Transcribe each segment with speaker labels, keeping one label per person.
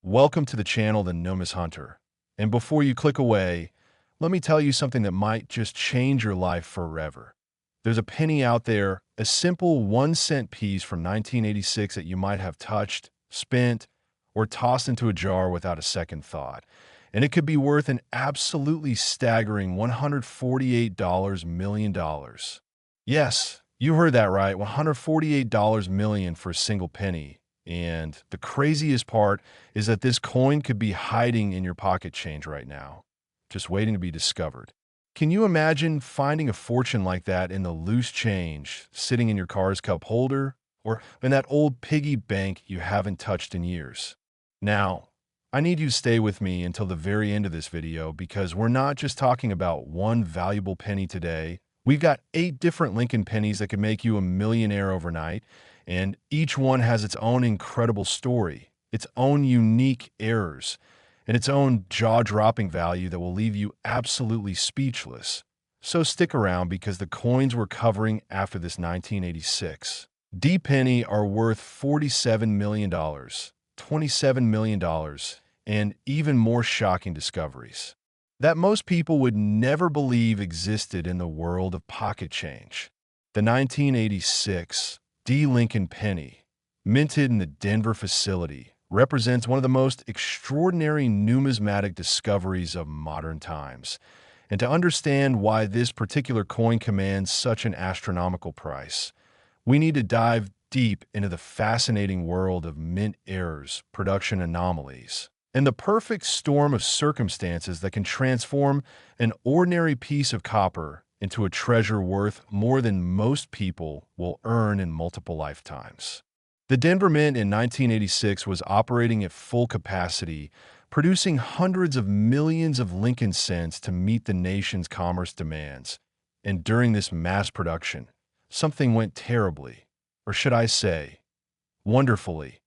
Speaker 1: Welcome to the channel, The Nomis Hunter. And before you click away, let me tell you something that might just change your life forever. There's a penny out there, a simple 1-cent piece from 1986 that you might have touched, spent, or tossed into a jar without a second thought. And it could be worth an absolutely staggering $148 million. Yes, you heard that right, $148 million for a single penny. And the craziest part is that this coin could be hiding in your pocket change right now, just waiting to be discovered. Can you imagine finding a fortune like that in the loose change, sitting in your car's cup holder, or in that old piggy bank you haven't touched in years? Now, I need you to stay with me until the very end of this video because we're not just talking about one valuable penny today. We've got 8 different Lincoln pennies that could make you a millionaire overnight, and each one has its own incredible story, its own unique errors, and its own jaw-dropping value that will leave you absolutely speechless. So stick around because the coins we're covering after this 1986 D penny are worth $47 million, $27 million, and even more shocking discoveries that most people would never believe existed in the world of pocket change. The 1986 D Lincoln Penny, minted in the Denver facility, represents one of the most extraordinary numismatic discoveries of modern times. And to understand why this particular coin commands such an astronomical price, we need to dive deep into the fascinating world of mint errors, production anomalies, and the perfect storm of circumstances that can transform an ordinary piece of copper into a treasure worth more than most people will earn in multiple lifetimes. The Denver Mint in 1986 was operating at full capacity, producing hundreds of millions of Lincoln cents to meet the nation's commerce demands. And during this mass production, something went terribly, or should I say, wonderfully,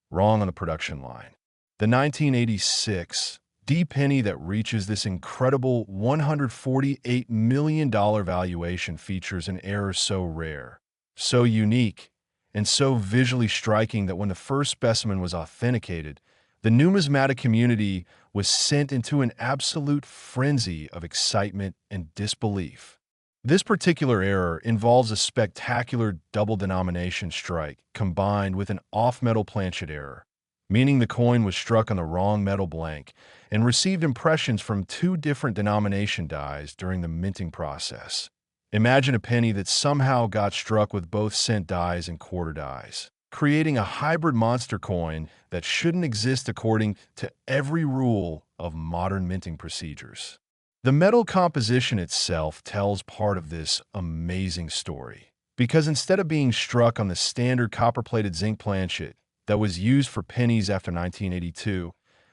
Speaker 1: wrong on the production line. The 1986 D penny that reaches this incredible $148 million valuation features an error so rare, so unique, and so visually striking that when the first specimen was authenticated, the numismatic community was sent into an absolute frenzy of excitement and disbelief. This particular error involves a spectacular double denomination strike combined with an off-metal planchet error, meaning the coin was struck on the wrong metal blank and received impressions from 2 different denomination dies during the minting process. Imagine a penny that somehow got struck with both cent dies and quarter dies, creating a hybrid monster coin that shouldn't exist according to every rule of modern minting procedures. The metal composition itself tells part of this amazing story, because instead of being struck on the standard copper-plated zinc planchet that was used for pennies after 1982,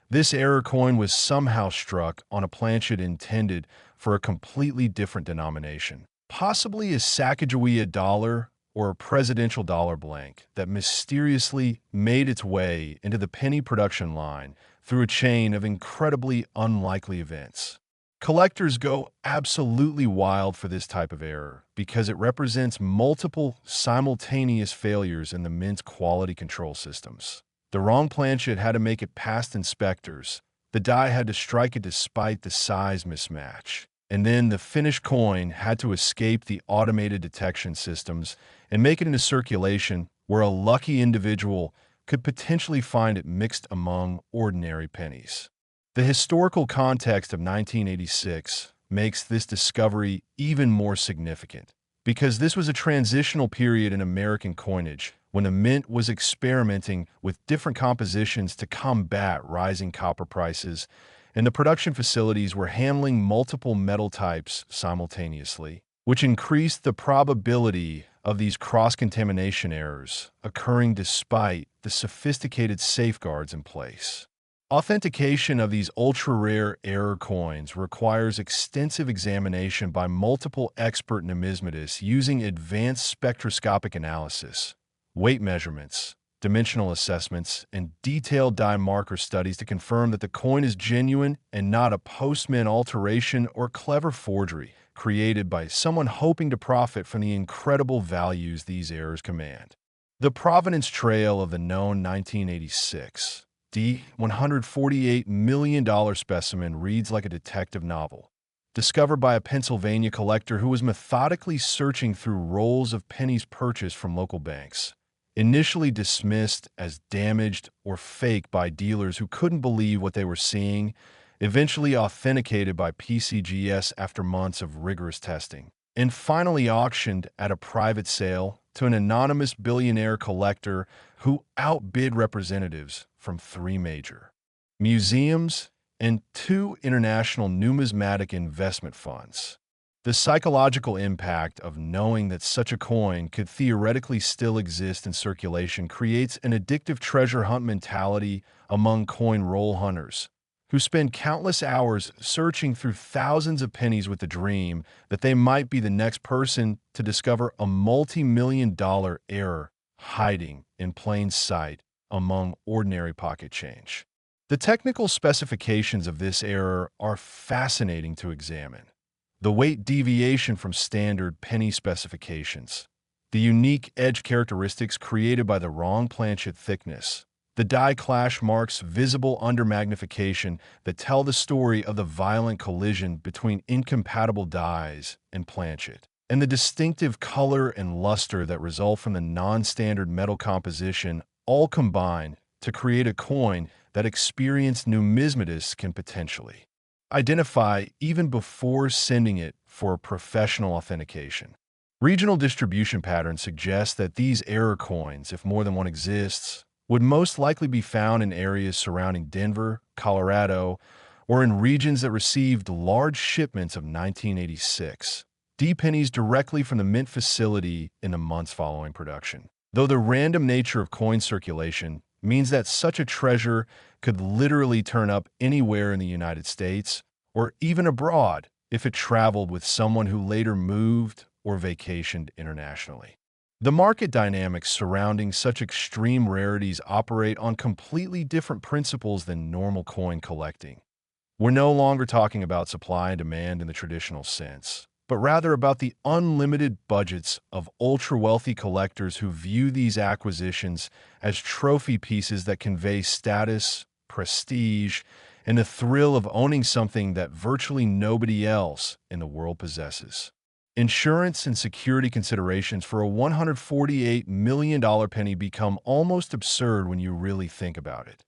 Speaker 1: this error coin was somehow struck on a planchet intended for a completely different denomination, possibly a Sacagawea dollar or a presidential dollar blank that mysteriously made its way into the penny production line through a chain of incredibly unlikely events. Collectors go absolutely wild for this type of error because it represents multiple simultaneous failures in the mint's quality control systems. The wrong planchet had to make it past inspectors, the die had to strike it despite the size mismatch, and then the finished coin had to escape the automated detection systems and make it into circulation where a lucky individual could potentially find it mixed among ordinary pennies. The historical context of 1986 makes this discovery even more significant, because this was a transitional period in American coinage when the mint was experimenting with different compositions to combat rising copper prices, and the production facilities were handling multiple metal types simultaneously, which increased the probability of these cross-contamination errors occurring despite the sophisticated safeguards in place. Authentication of these ultra-rare error coins requires extensive examination by multiple expert numismatists using advanced spectroscopic analysis, weight measurements, dimensional assessments, and detailed die marker studies to confirm that the coin is genuine and not a post-mint alteration or clever forgery created by someone hoping to profit from the incredible values these errors command. The provenance trail of the known 1986 The $148 million specimen reads like a detective novel, discovered by a Pennsylvania collector who was methodically searching through rolls of pennies purchased from local banks. Initially dismissed as damaged or fake by dealers who couldn't believe what they were seeing, eventually authenticated by PCGS after months of rigorous testing, and finally auctioned at a private sale to an anonymous billionaire collector who outbid representatives from 3 major museums and 2 international numismatic investment funds. The psychological impact of knowing that such a coin could theoretically still exist in circulation creates an addictive treasure hunt mentality among coin roll hunters, who spend countless hours searching through thousands of pennies with the dream that they might be the next person to discover a multi-million-dollar error hiding in plain sight among ordinary pocket change. The technical specifications of this error are fascinating to examine. The weight deviation from standard penny specifications, the unique edge characteristics created by the wrong planchet thickness, the die clash marks visible under magnification that tell the story of the violent collision between incompatible dies and planchet, and the distinctive color and luster that result from the non-standard metal composition all combine to create a coin that experienced numismatists can potentially identify even before sending it for professional authentication. Regional distribution patterns suggest that these error coins, if more than one exists, would most likely be found in areas surrounding Denver, Colorado, or in regions that received large shipments of 1986 D pennies directly from the mint facility in the months following production. Though the random nature of coin circulation means that such a treasure could literally turn up anywhere in the United States or even abroad if it traveled with someone who later moved or vacationed internationally. The market dynamics surrounding such extreme rarities operate on completely different principles than normal coin collecting. We're no longer talking about supply and demand in the traditional sense, but rather about the unlimited budgets of ultra-wealthy collectors who view these acquisitions as trophy pieces that convey status, prestige, and the thrill of owning something that virtually nobody else in the world possesses. Insurance and security considerations for a $148 million penny become almost absurd when you really think about it.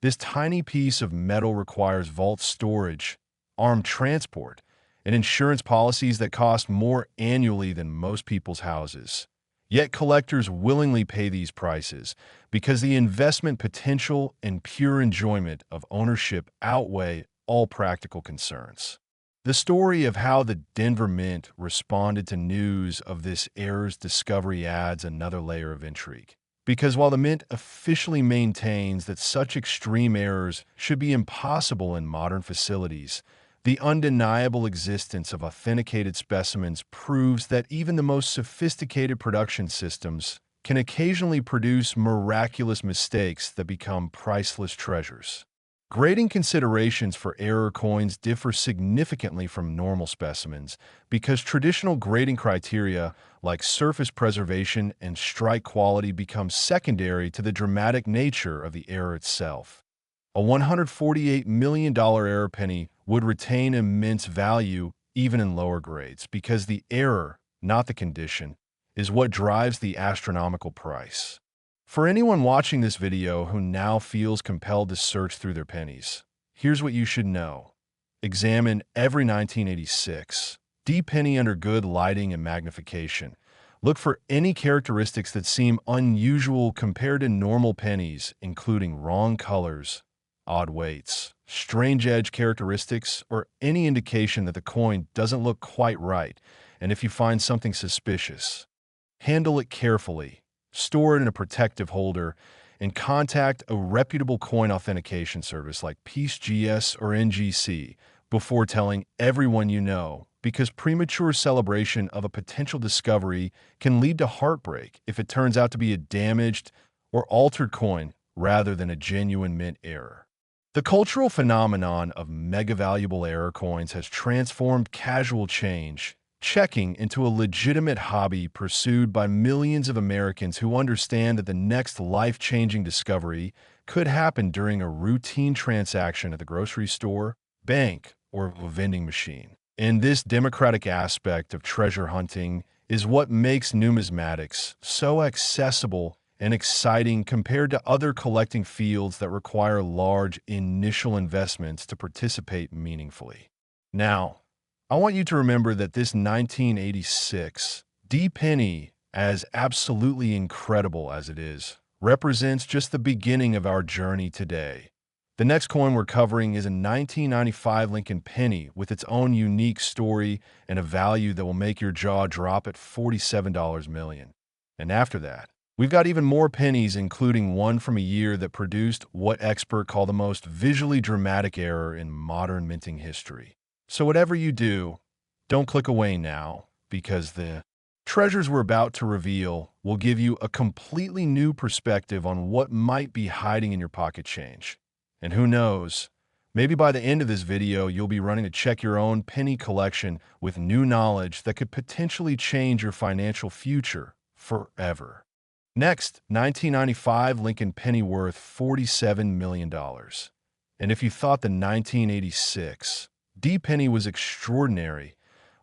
Speaker 1: This tiny piece of metal requires vault storage, armed transport, and insurance policies that cost more annually than most people's houses. Yet collectors willingly pay these prices because the investment potential and pure enjoyment of ownership outweigh all practical concerns. The story of how the Denver Mint responded to news of this error's discovery adds another layer of intrigue. Because while the Mint officially maintains that such extreme errors should be impossible in modern facilities, the undeniable existence of authenticated specimens proves that even the most sophisticated production systems can occasionally produce miraculous mistakes that become priceless treasures. Grading considerations for error coins differ significantly from normal specimens because traditional grading criteria like surface preservation and strike quality become secondary to the dramatic nature of the error itself. A $148 million error penny would retain immense value even in lower grades because the error, not the condition, is what drives the astronomical price. For anyone watching this video who now feels compelled to search through their pennies, here's what you should know. Examine every 1986 D penny under good lighting and magnification. Look for any characteristics that seem unusual compared to normal pennies, including wrong colors, odd weights, strange edge characteristics, or any indication that the coin doesn't look quite right. And if you find something suspicious, handle it carefully, store it in a protective holder, and contact a reputable coin authentication service like PCGS or NGC before telling everyone you know, because premature celebration of a potential discovery can lead to heartbreak if it turns out to be a damaged or altered coin rather than a genuine mint error. The cultural phenomenon of mega-valuable error coins has transformed casual checking into a legitimate hobby pursued by millions of Americans who understand that the next life-changing discovery could happen during a routine transaction at the grocery store, bank, or a vending machine. And this democratic aspect of treasure hunting is what makes numismatics so accessible and exciting compared to other collecting fields that require large initial investments to participate meaningfully. Now, I want you to remember that this 1986 D penny, as absolutely incredible as it is, represents just the beginning of our journey today. The next coin we're covering is a 1995 Lincoln Penny with its own unique story and a value that will make your jaw drop at $47 million. And after that, we've got even more pennies, including one from a year that produced what experts call the most visually dramatic error in modern minting history. So whatever you do, don't click away now, because the treasures we're about to reveal will give you a completely new perspective on what might be hiding in your pocket change. And who knows, maybe by the end of this video, you'll be running to check your own penny collection with new knowledge that could potentially change your financial future forever. Next, 1995 Lincoln Penny worth $47 million. And if you thought the 1986 D penny was extraordinary,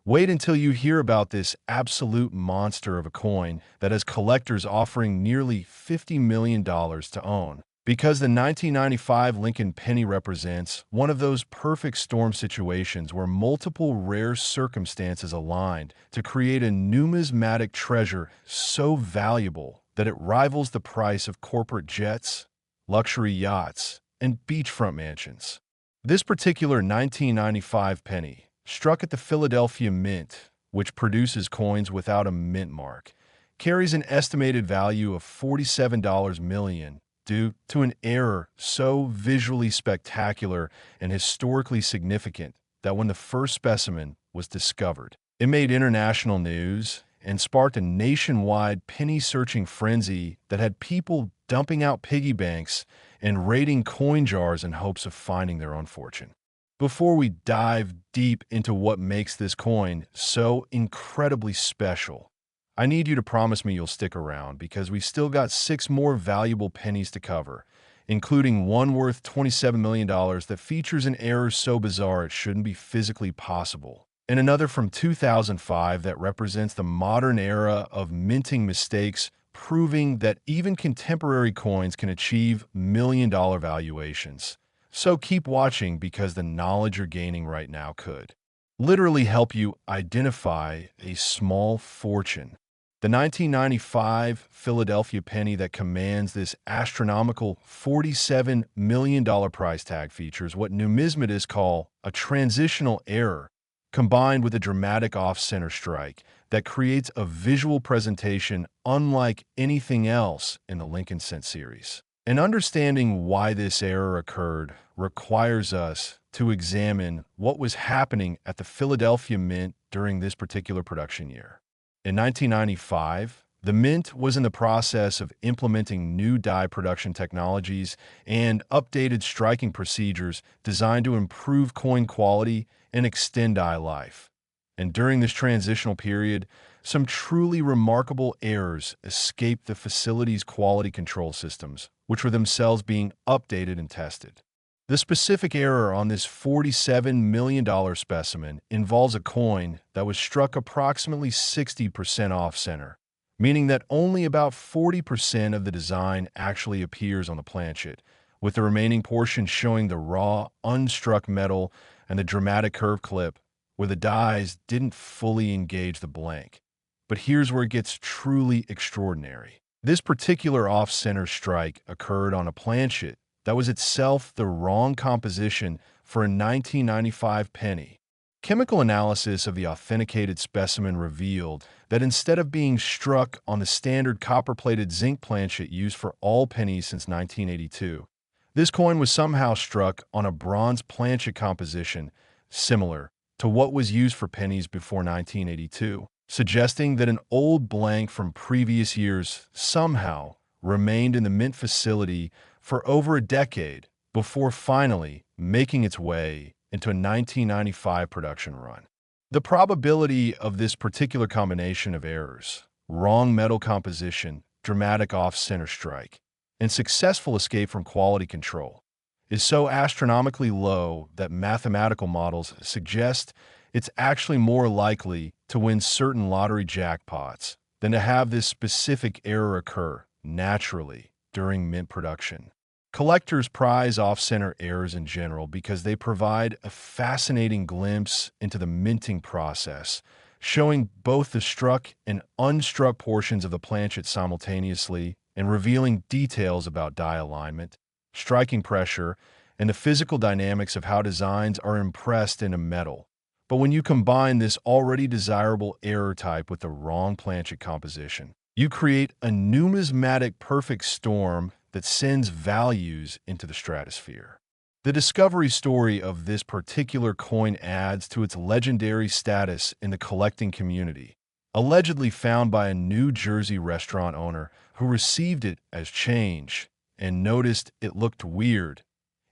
Speaker 1: wait until you hear about this absolute monster of a coin that has collectors offering nearly $50 million to own. Because the 1995 Lincoln Penny represents one of those perfect storm situations where multiple rare circumstances aligned to create a numismatic treasure so valuable that it rivals the price of corporate jets, luxury yachts, and beachfront mansions. This particular 1995 penny, struck at the Philadelphia Mint, which produces coins without a mint mark, carries an estimated value of $47 million due to an error so visually spectacular and historically significant that when the first specimen was discovered, it made international news and sparked a nationwide penny-searching frenzy that had people dumping out piggy banks and raiding coin jars in hopes of finding their own fortune. Before we dive deep into what makes this coin so incredibly special, I need you to promise me you'll stick around, because we still got 6 more valuable pennies to cover, including one worth $27 million that features an error so bizarre it shouldn't be physically possible, and another from 2005 that represents the modern era of minting mistakes, proving that even contemporary coins can achieve million-dollar valuations. So keep watching, because the knowledge you're gaining right now could literally help you identify a small fortune. The 1995 Philadelphia penny that commands this astronomical $47 million price tag features what numismatists call a transitional error, combined with a dramatic off-center strike that creates a visual presentation unlike anything else in the Lincoln Cent series. And understanding why this error occurred requires us to examine what was happening at the Philadelphia Mint during this particular production year. In 1995, the Mint was in the process of implementing new die production technologies and updated striking procedures designed to improve coin quality and extend die life. And during this transitional period, some truly remarkable errors escaped the facility's quality control systems, which were themselves being updated and tested. The specific error on this $47 million specimen involves a coin that was struck approximately 60% off-center, meaning that only about 40% of the design actually appears on the planchet, with the remaining portion showing the raw, unstruck metal and the dramatic curve clip where the dies didn't fully engage the blank. But here's where it gets truly extraordinary. This particular off-center strike occurred on a planchet that was itself the wrong composition for a 1995 penny. Chemical analysis of the authenticated specimen revealed that instead of being struck on the standard copper-plated zinc planchet used for all pennies since 1982, this coin was somehow struck on a bronze planchet composition similar to what was used for pennies before 1982, suggesting that an old blank from previous years somehow remained in the mint facility for over a decade before finally making its way into a 1995 production run. The probability of this particular combination of errors, wrong metal composition, dramatic off-center strike, and successful escape from quality control is so astronomically low that mathematical models suggest it's actually more likely to win certain lottery jackpots than to have this specific error occur naturally during mint production. Collectors prize off-center errors in general because they provide a fascinating glimpse into the minting process, showing both the struck and unstruck portions of the planchet simultaneously and revealing details about die alignment, striking pressure, and the physical dynamics of how designs are impressed into metal. But when you combine this already desirable error type with the wrong planchet composition, you create a numismatic perfect storm that sends values into the stratosphere. The discovery story of this particular coin adds to its legendary status in the collecting community. Allegedly found by a New Jersey restaurant owner who received it as change and noticed it looked weird,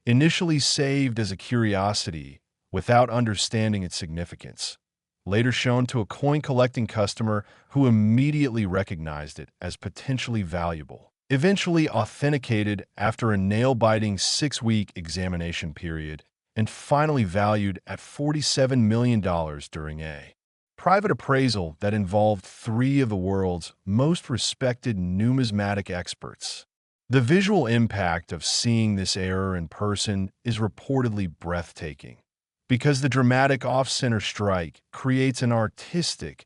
Speaker 1: initially saved as a curiosity without understanding its significance, later shown to a coin-collecting customer who immediately recognized it as potentially valuable, eventually authenticated after a nail-biting 6-week examination period, and finally valued at $47 million during a private appraisal that involved 3 of the world's most respected numismatic experts. The visual impact of seeing this error in person is reportedly breathtaking, because the dramatic off-center strike creates an artistic,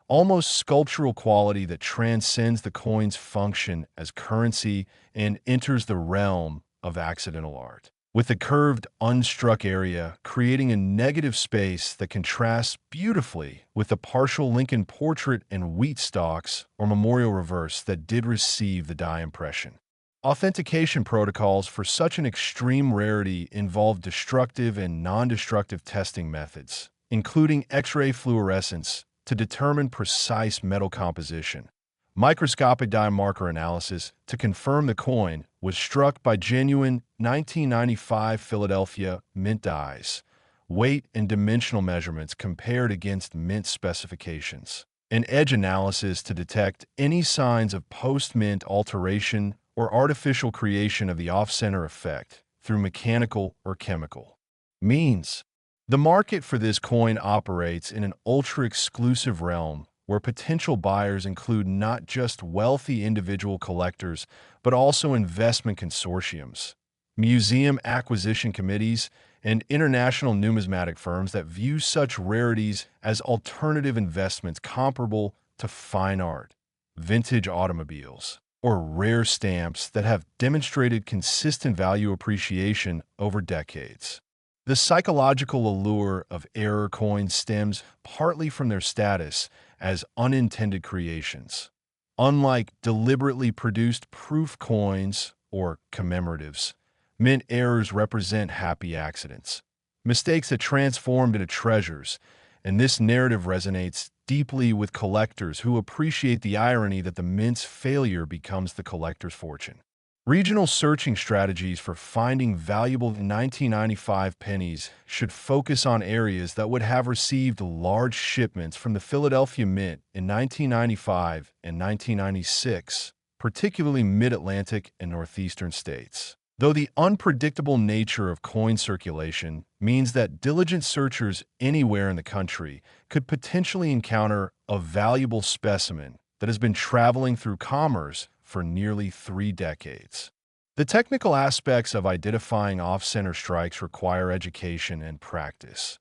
Speaker 1: almost sculptural quality that transcends the coin's function as currency and enters the realm of accidental art, with the curved, unstruck area creating a negative space that contrasts beautifully with the partial Lincoln portrait and wheat stalks or memorial reverse that did receive the die impression. Authentication protocols for such an extreme rarity involve destructive and non-destructive testing methods, including X-ray fluorescence to determine precise metal composition, microscopic die marker analysis to confirm the coin was struck by genuine 1995 Philadelphia mint dies, weight and dimensional measurements compared against mint specifications, and edge analysis to detect any signs of post-mint alteration or artificial creation of the off-center effect through mechanical or chemical means. The market for this coin operates in an ultra-exclusive realm where potential buyers include not just wealthy individual collectors, but also investment consortiums, museum acquisition committees, and international numismatic firms that view such rarities as alternative investments comparable to fine art, vintage automobiles, or rare stamps that have demonstrated consistent value appreciation over decades. The psychological allure of error coins stems partly from their status as unintended creations. Unlike deliberately produced proof coins or commemoratives, mint errors represent happy accidents, mistakes that transformed into treasures, and this narrative resonates deeply with collectors who appreciate the irony that the mint's failure becomes the collector's fortune. Regional searching strategies for finding valuable 1995 pennies should focus on areas that would have received large shipments from the Philadelphia Mint in 1995 and 1996, particularly mid-Atlantic and northeastern states. Though the unpredictable nature of coin circulation means that diligent searchers anywhere in the country could potentially encounter a valuable specimen that has been traveling through commerce for nearly 3 decades. The technical aspects of identifying off-center strikes require education and practice.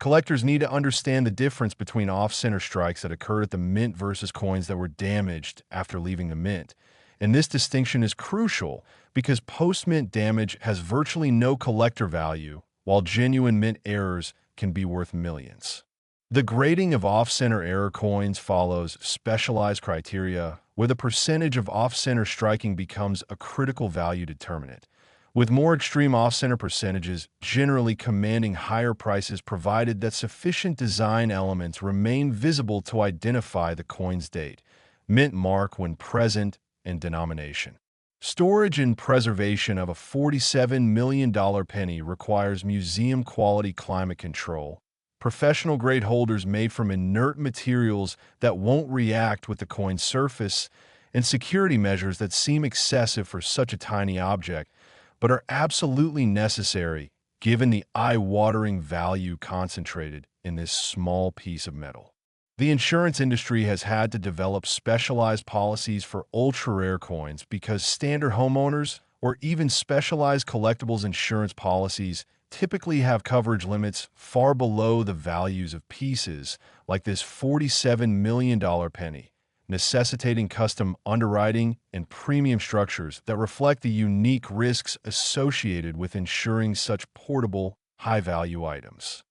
Speaker 1: Collectors need to understand the difference between off-center strikes that occurred at the mint versus coins that were damaged after leaving the mint. And this distinction is crucial because post-mint damage has virtually no collector value, while genuine mint errors can be worth millions. The grading of off-center error coins follows specialized criteria where the percentage of off-center striking becomes a critical value determinant, with more extreme off-center percentages generally commanding higher prices provided that sufficient design elements remain visible to identify the coin's date, mint mark when present, and denomination. Storage and preservation of a $47 million penny requires museum-quality climate control, professional-grade holders made from inert materials that won't react with the coin's surface, and security measures that seem excessive for such a tiny object, but are absolutely necessary given the eye-watering value concentrated in this small piece of metal. The insurance industry has had to develop specialized policies for ultra-rare coins because standard homeowners or even specialized collectibles insurance policies typically have coverage limits far below the values of pieces like this $47 million penny, necessitating custom underwriting and premium structures that reflect the unique risks associated with insuring such portable, high-value items.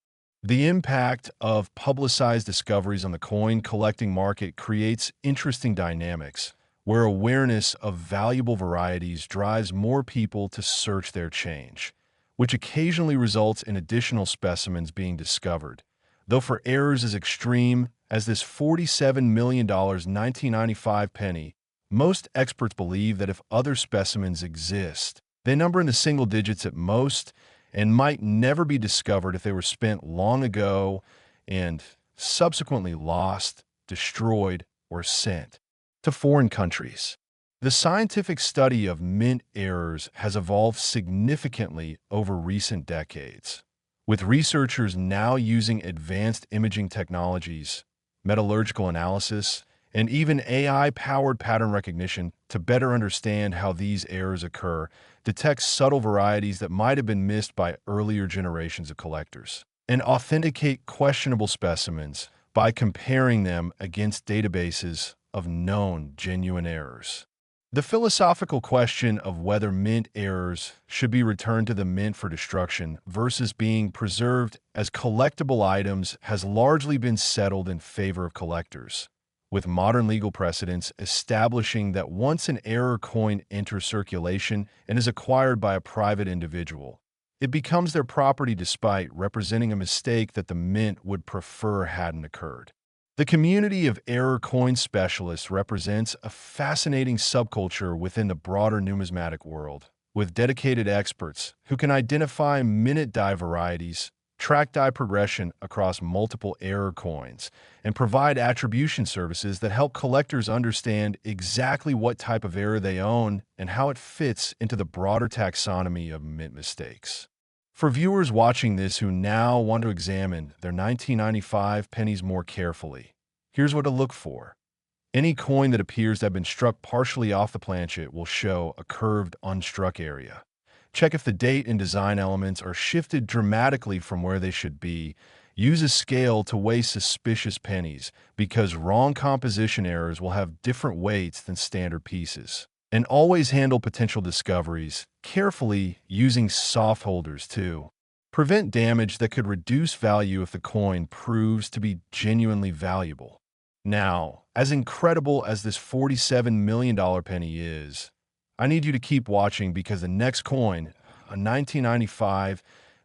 Speaker 1: The impact of publicized discoveries on the coin collecting market creates interesting dynamics, where awareness of valuable varieties drives more people to search their change, which occasionally results in additional specimens being discovered, though for errors as extreme as this $47 million 1995 penny, most experts believe that if other specimens exist, they number in the single digits at most and might never be discovered if they were spent long ago and subsequently lost, destroyed, or sent to foreign countries. The scientific study of mint errors has evolved significantly over recent decades, with researchers now using advanced imaging technologies, metallurgical analysis, and even AI-powered pattern recognition to better understand how these errors occur, detect subtle varieties that might have been missed by earlier generations of collectors, and authenticate questionable specimens by comparing them against databases of known genuine errors. The philosophical question of whether mint errors should be returned to the mint for destruction versus being preserved as collectible items has largely been settled in favor of collectors, with modern legal precedents establishing that once an error coin enters circulation and is acquired by a private individual, it becomes their property despite representing a mistake that the mint would prefer hadn't occurred. The community of error coin specialists represents a fascinating subculture within the broader numismatic world, with dedicated experts who can identify minute die varieties, track die progression across multiple error coins, and provide attribution services that help collectors understand exactly what type of error they own and how it fits into the broader taxonomy of mint mistakes. For viewers watching this who now want to examine their 1995 pennies more carefully, here's what to look for. Any coin that appears to have been struck partially off the planchet will show a curved, unstruck area. Check if the date and design elements are shifted dramatically from where they should be. Use a scale to weigh suspicious pennies, because wrong composition errors will have different weights than standard pieces. And always handle potential discoveries carefully, using soft holders too. Prevent damage that could reduce value if the coin proves to be genuinely valuable. Now, as incredible as this $47 million penny is, I need you to keep watching because the next coin, a 1995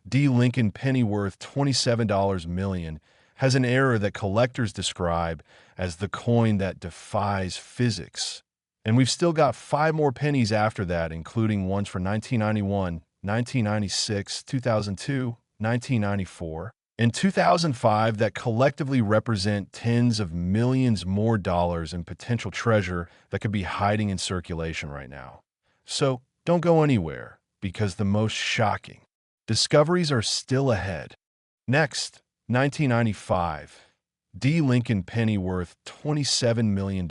Speaker 1: D. Lincoln penny worth $27 million, has an error that collectors describe as the coin that defies physics. And we've still got 5 more pennies after that, including ones for 1991, 1996, 2002, 1994, and 2005 that collectively represent tens of millions more dollars in potential treasure that could be hiding in circulation right now. So don't go anywhere, because the most shocking discoveries are still ahead. Next, 1995, D. Lincoln penny worth $27 million.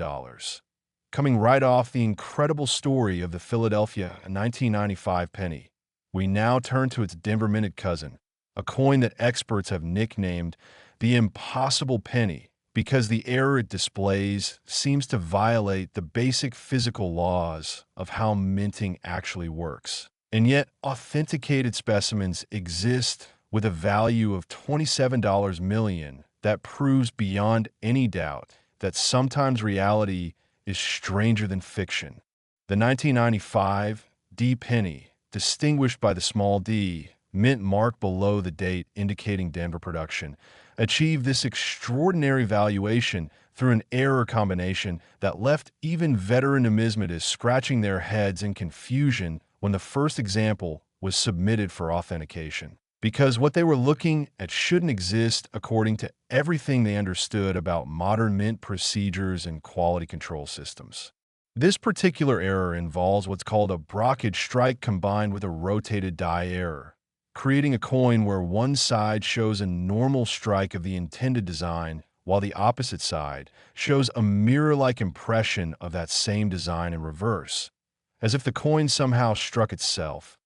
Speaker 1: Coming right off the incredible story of the Philadelphia 1995 penny, we now turn to its Denver minted cousin, a coin that experts have nicknamed the impossible penny because the error it displays seems to violate the basic physical laws of how minting actually works. And yet, authenticated specimens exist with a value of $27 million that proves beyond any doubt that sometimes reality is stranger than fiction. The 1995 D penny, distinguished by the small d, mint mark below the date indicating Denver production, achieved this extraordinary valuation through an error combination that left even veteran numismatists scratching their heads in confusion when the first example was submitted for authentication. Because what they were looking at shouldn't exist according to everything they understood about modern mint procedures and quality control systems. This particular error involves what's called a brockage strike combined with a rotated die error, creating a coin where one side shows a normal strike of the intended design, while the opposite side shows a mirror-like impression of that same design in reverse, as if the coin somehow struck itself.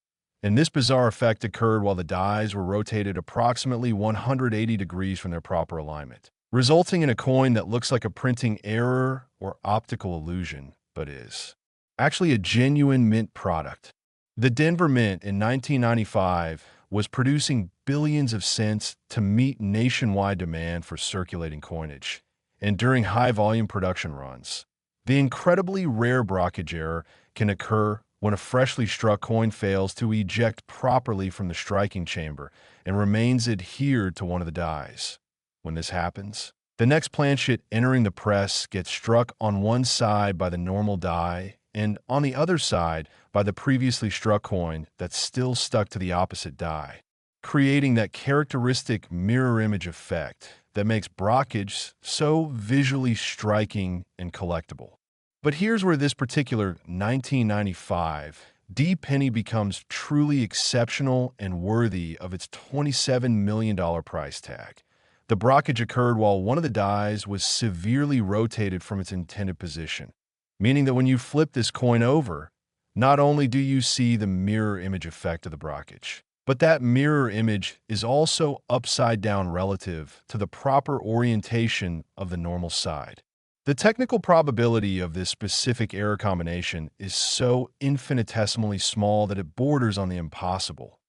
Speaker 1: And this bizarre effect occurred while the dies were rotated approximately 180 degrees from their proper alignment, resulting in a coin that looks like a printing error or optical illusion, but is actually a genuine mint product. The Denver Mint in 1995 was producing billions of cents to meet nationwide demand for circulating coinage, and during high-volume production runs, the incredibly rare brockage error can occur when a freshly struck coin fails to eject properly from the striking chamber and remains adhered to one of the dies. When this happens, the next planchet entering the press gets struck on one side by the normal die and on the other side by the previously struck coin that's still stuck to the opposite die, creating that characteristic mirror image effect that makes brockage so visually striking and collectible. But here's where this particular 1995 D penny becomes truly exceptional and worthy of its $27 million price tag. The brockage occurred while one of the dies was severely rotated from its intended position, meaning that when you flip this coin over, not only do you see the mirror image effect of the brockage, but that mirror image is also upside down relative to the proper orientation of the normal side. The technical probability of this specific error combination is so infinitesimally small that it borders on the impossible.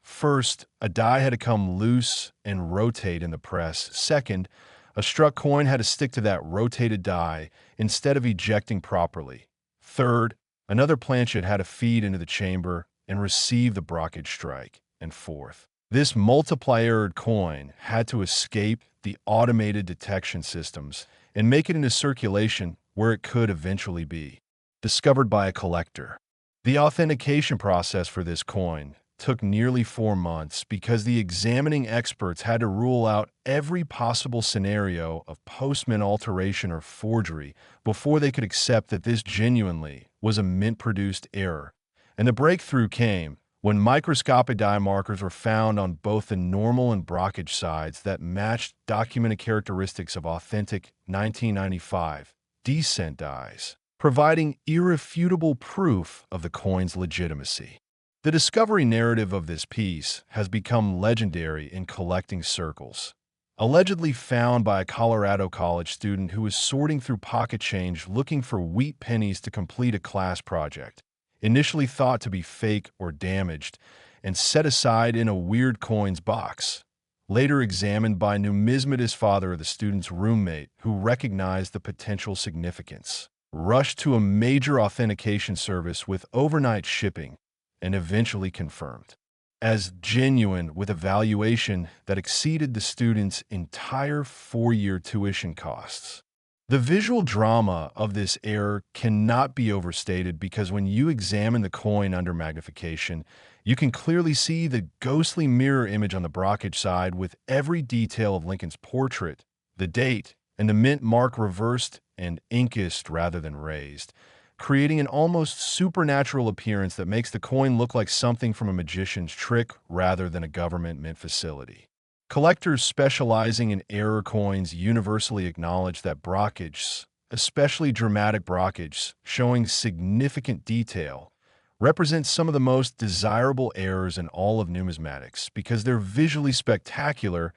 Speaker 1: First, a die had to come loose and rotate in the press. Second, a struck coin had to stick to that rotated die instead of ejecting properly. Third, another planchet had to feed into the chamber and receive the brockage strike. And fourth, this multiply-errored coin had to escape the automated detection systems and make it into circulation where it could eventually be discovered by a collector. The authentication process for this coin took nearly 4 months because the examining experts had to rule out every possible scenario of post-mint alteration or forgery before they could accept that this genuinely was a mint-produced error. And the breakthrough came when microscopic die markers were found on both the normal and brockage sides that matched documented characteristics of authentic 1995 D-cent dies, providing irrefutable proof of the coin's legitimacy. The discovery narrative of this piece has become legendary in collecting circles. Allegedly found by a Colorado college student who was sorting through pocket change looking for wheat pennies to complete a class project, initially thought to be fake or damaged, and set aside in a weird coins box. Later examined by numismatist father of the student's roommate who recognized the potential significance. Rushed to a major authentication service with overnight shipping, and eventually confirmed as genuine with a valuation that exceeded the student's entire 4-year tuition costs. The visual drama of this error cannot be overstated because when you examine the coin under magnification, you can clearly see the ghostly mirror image on the brockage side with every detail of Lincoln's portrait, the date, and the mint mark reversed and inked rather than raised, creating an almost supernatural appearance that makes the coin look like something from a magician's trick rather than a government mint facility. Collectors specializing in error coins universally acknowledge that brockage, especially dramatic brockage, showing significant detail, represents some of the most desirable errors in all of numismatics because they're visually spectacular,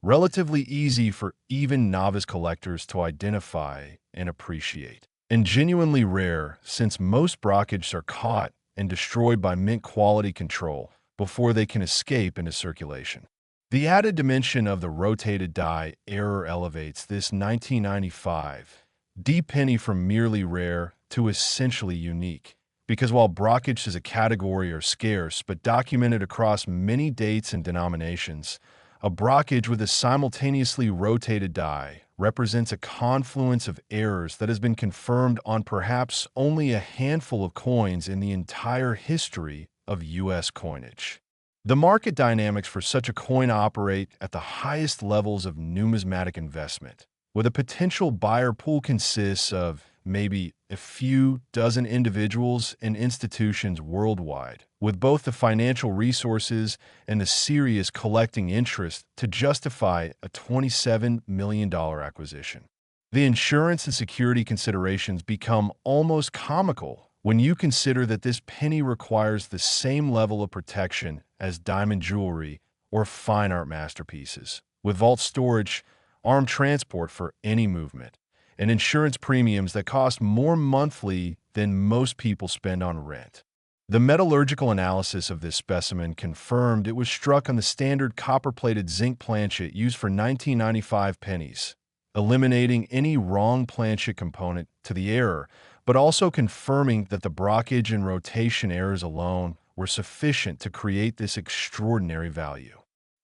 Speaker 1: relatively easy for even novice collectors to identify and appreciate, and genuinely rare since most brockage are caught and destroyed by mint quality control before they can escape into circulation. The added dimension of the rotated die error elevates this 1995 D penny from merely rare to essentially unique, because while brockage as a category are scarce but documented across many dates and denominations, a brockage with a simultaneously rotated die represents a confluence of errors that has been confirmed on perhaps only a handful of coins in the entire history of U.S. coinage. The market dynamics for such a coin operate at the highest levels of numismatic investment, where the potential buyer pool consists of maybe a few dozen individuals and institutions worldwide, with both the financial resources and the serious collecting interest to justify a $27 million acquisition. The insurance and security considerations become almost comical when you consider that this penny requires the same level of protection as diamond jewelry or fine art masterpieces, with vault storage, armed transport for any movement, and insurance premiums that cost more monthly than most people spend on rent. The metallurgical analysis of this specimen confirmed it was struck on the standard copper-plated zinc planchet used for 1995 pennies, eliminating any wrong planchet component to the error, but also confirming that the brockage and rotation errors alone were sufficient to create this extraordinary value.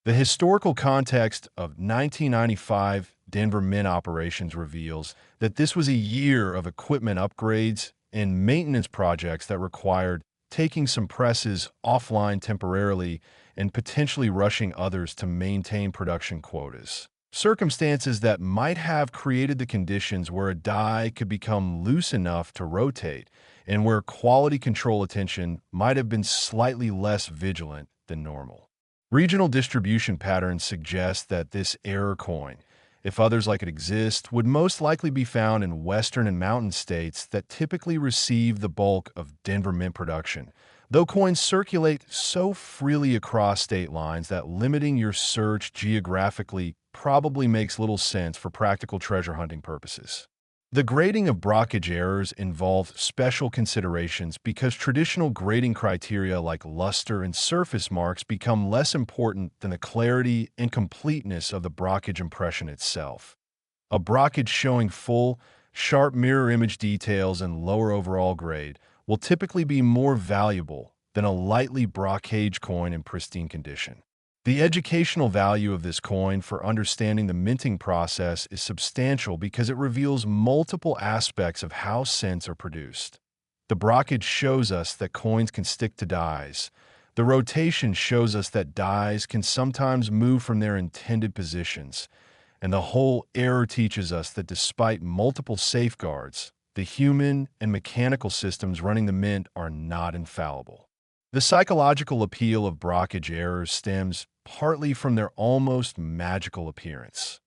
Speaker 1: The historical context of 1995 Denver Mint operations reveals that this was a year of equipment upgrades and maintenance projects that required taking some presses offline temporarily and potentially rushing others to maintain production quotas. Circumstances that might have created the conditions where a die could become loose enough to rotate and where quality control attention might have been slightly less vigilant than normal. Regional distribution patterns suggest that this error coin, if others like it exist, would most likely be found in western and mountain states that typically receive the bulk of Denver Mint production, though coins circulate so freely across state lines that limiting your search geographically probably makes little sense for practical treasure hunting purposes. The grading of brockage errors involved special considerations because traditional grading criteria like luster and surface marks become less important than the clarity and completeness of the brockage impression itself. A brockage showing full, sharp mirror image details and lower overall grade will typically be more valuable than a lightly brockage coin in pristine condition. The educational value of this coin for understanding the minting process is substantial because it reveals multiple aspects of how cents are produced. The brockage shows us that coins can stick to dies. The rotation shows us that dies can sometimes move from their intended positions. And the whole error teaches us that despite multiple safeguards, the human and mechanical systems running the mint are not infallible. The psychological appeal of brockage errors stems partly from their almost magical appearance.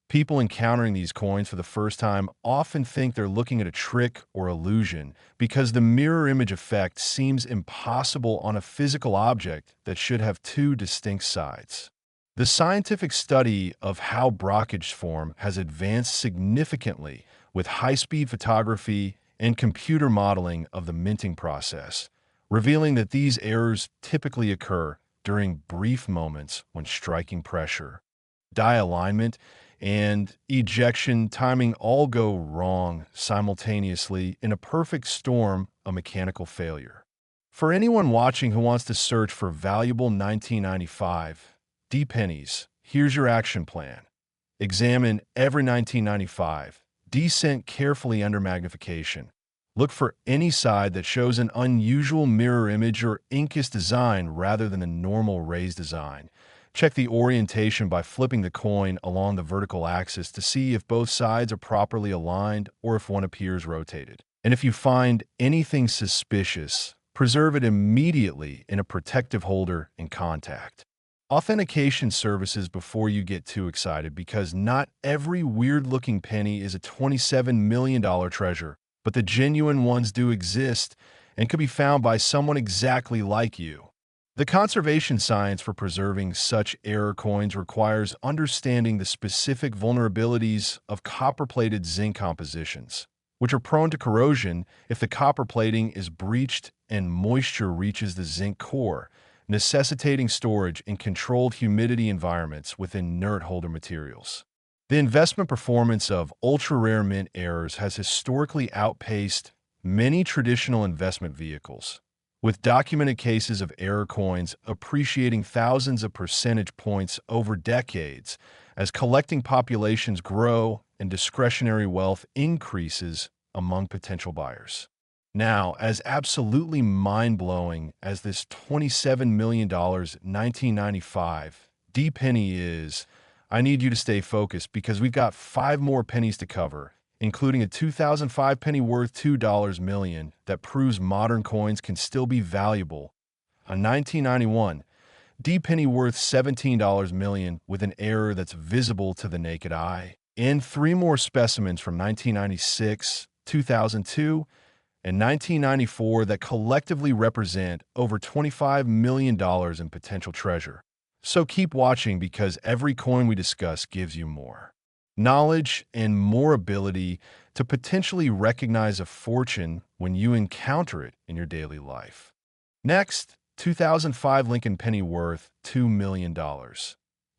Speaker 1: People encountering these coins for the first time often think they're looking at a trick or illusion because the mirror image effect seems impossible on a physical object that should have two distinct sides. The scientific study of how brockage form has advanced significantly with high-speed photography and computer modeling of the minting process, revealing that these errors typically occur during brief moments when striking pressure. Die alignment and ejection timing all go wrong simultaneously in a perfect storm of mechanical failure. For anyone watching who wants to search for valuable 1995 D pennies, here's your action plan. Examine every 1995 D cent carefully under magnification. Look for any side that shows an unusual mirror image or incus design rather than the normal raised design. Check the orientation by flipping the coin along the vertical axis to see if both sides are properly aligned or if one appears rotated. And if you find anything suspicious, preserve it immediately in a protective holder and contact. Authentication services before you get too excited because not every weird-looking penny is a $27 million treasure. But the genuine ones do exist and could be found by someone exactly like you. The conservation science for preserving such error coins requires understanding the specific vulnerabilities of copper-plated zinc compositions, which are prone to corrosion if the copper plating is breached and moisture reaches the zinc core, necessitating storage in controlled humidity environments with inert holder materials. The investment performance of ultra-rare mint errors has historically outpaced many traditional investment vehicles, with documented cases of error coins appreciating thousands of percentage points over decades as collecting populations grow and discretionary wealth increases among potential buyers. Now, as absolutely mind-blowing as this $27 million 1995 D penny is, I need you to stay focused because we've got 5 more pennies to cover, including a 2005 penny worth $2 million that proves modern coins can still be valuable, a 1991 D penny worth $17 million with an error that's visible to the naked eye, and three more specimens from 1996, 2002, and 1994 that collectively represent over $25 million in potential treasure. So keep watching because every coin we discuss gives you more knowledge and more ability to potentially recognize a fortune when you encounter it in your daily life. Next, 2005 Lincoln penny worth $2 million.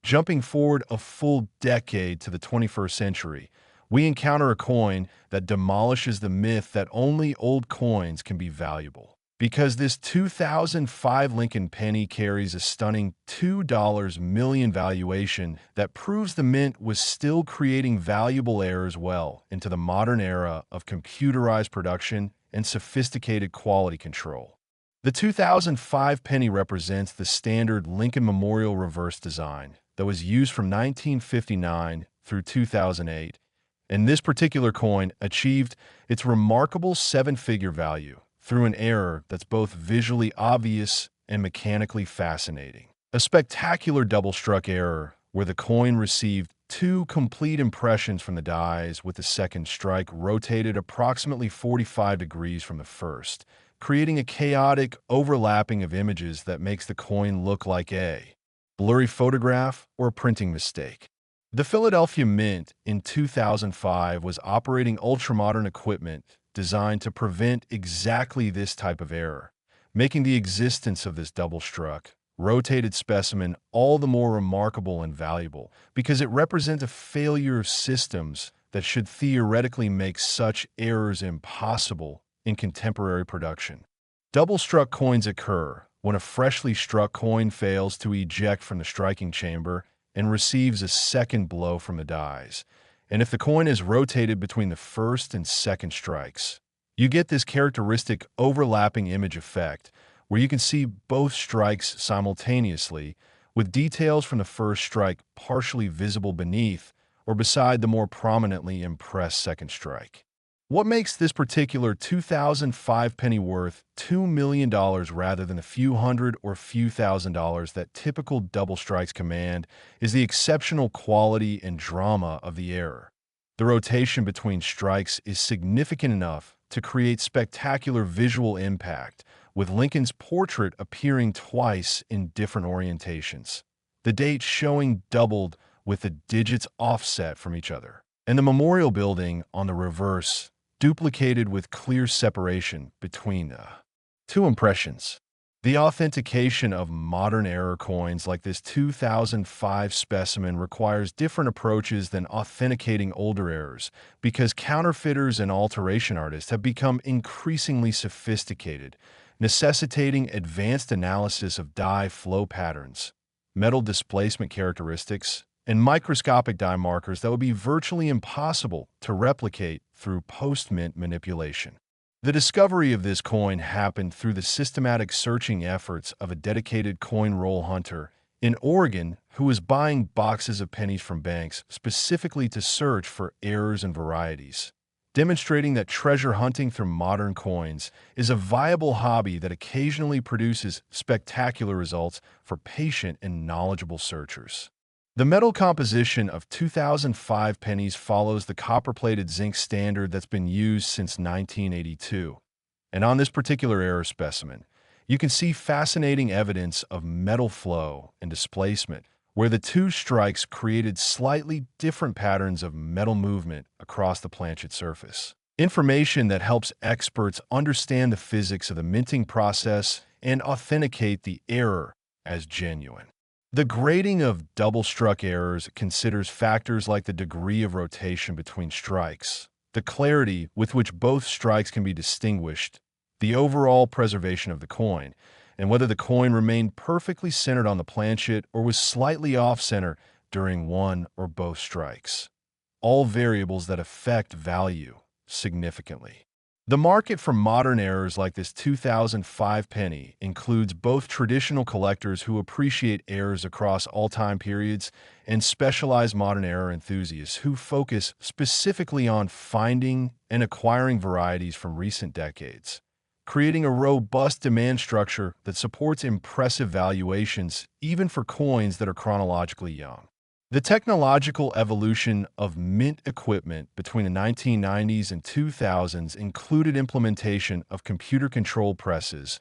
Speaker 1: Jumping forward a full decade to the 21st century, we encounter a coin that demolishes the myth that only old coins can be valuable. Because this 2005 Lincoln penny carries a stunning $2 million valuation that proves the mint was still creating valuable errors well into the modern era of computerized production and sophisticated quality control. The 2005 penny represents the standard Lincoln Memorial reverse design that was used from 1959 through 2008, and this particular coin achieved its remarkable seven-figure value through an error that's both visually obvious and mechanically fascinating. A spectacular double-struck error where the coin received two complete impressions from the dies with the second strike rotated approximately 45 degrees from the first, creating a chaotic overlapping of images that makes the coin look like a blurry photograph or a printing mistake. The Philadelphia Mint in 2005 was operating ultramodern equipment designed to prevent exactly this type of error, making the existence of this double-struck, rotated specimen all the more remarkable and valuable because it represents a failure of systems that should theoretically make such errors impossible in contemporary production. Double-struck coins occur when a freshly struck coin fails to eject from the striking chamber and receives a second blow from the dies, and if the coin is rotated between the first and second strikes. You get this characteristic overlapping image effect where you can see both strikes simultaneously, with details from the first strike partially visible beneath or beside the more prominently impressed second strike. What makes this particular 2005 penny worth $2 million rather than a few hundred or few thousand dollars that typical double strikes command is the exceptional quality and drama of the error. The rotation between strikes is significant enough to create spectacular visual impact, with Lincoln's portrait appearing twice in different orientations, the date showing doubled with the digits offset from each other, and the memorial building on the reverse duplicated with clear separation between the two impressions. The authentication of modern error coins like this 2005 specimen requires different approaches than authenticating older errors because counterfeiters and alteration artists have become increasingly sophisticated, necessitating advanced analysis of die flow patterns, metal displacement characteristics, and microscopic die markers that would be virtually impossible to replicate through post-mint manipulation. The discovery of this coin happened through the systematic searching efforts of a dedicated coin roll hunter in Oregon who was buying boxes of pennies from banks specifically to search for errors and varieties, demonstrating that treasure hunting through modern coins is a viable hobby that occasionally produces spectacular results for patient and knowledgeable searchers. The metal composition of 2005 pennies follows the copper-plated zinc standard that's been used since 1982. And on this particular error specimen, you can see fascinating evidence of metal flow and displacement, where the two strikes created slightly different patterns of metal movement across the planchet surface. Information that helps experts understand the physics of the minting process and authenticate the error as genuine. The grading of double-struck errors considers factors like the degree of rotation between strikes, the clarity with which both strikes can be distinguished, the overall preservation of the coin, and whether the coin remained perfectly centered on the planchet or was slightly off-center during one or both strikes. All variables that affect value significantly. The market for modern errors like this 2005 penny includes both traditional collectors who appreciate errors across all time periods and specialized modern error enthusiasts who focus specifically on finding and acquiring varieties from recent decades, creating a robust demand structure that supports impressive valuations even for coins that are chronologically young. The technological evolution of mint equipment between the 1990s and 2000s included implementation of computer-controlled presses,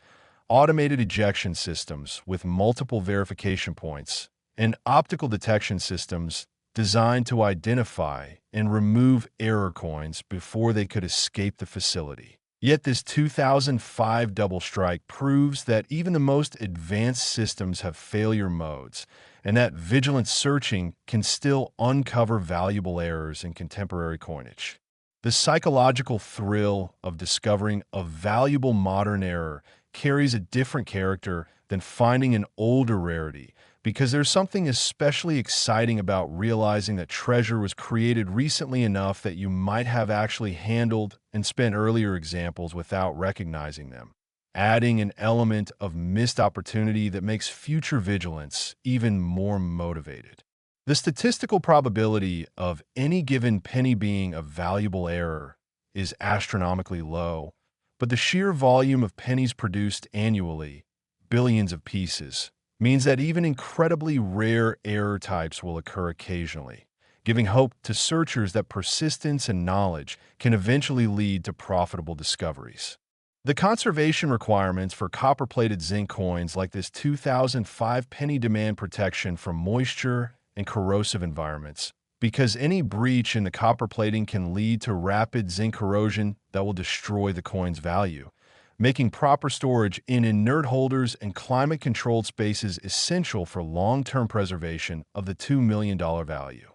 Speaker 1: automated ejection systems with multiple verification points, and optical detection systems designed to identify and remove error coins before they could escape the facility. Yet this 2005 double strike proves that even the most advanced systems have failure modes, and that vigilant searching can still uncover valuable errors in contemporary coinage. The psychological thrill of discovering a valuable modern error carries a different character than finding an older rarity, because there's something especially exciting about realizing that treasure was created recently enough that you might have actually handled and spent earlier examples without recognizing them, adding an element of missed opportunity that makes future vigilance even more motivated. The statistical probability of any given penny being a valuable error is astronomically low, but the sheer volume of pennies produced annually, billions of pieces, means that even incredibly rare error types will occur occasionally, giving hope to searchers that persistence and knowledge can eventually lead to profitable discoveries. The conservation requirements for copper-plated zinc coins like this 2005 penny demand protection from moisture and corrosive environments, because any breach in the copper plating can lead to rapid zinc corrosion that will destroy the coin's value, making proper storage in inert holders and climate-controlled spaces essential for long-term preservation of the $2 million value.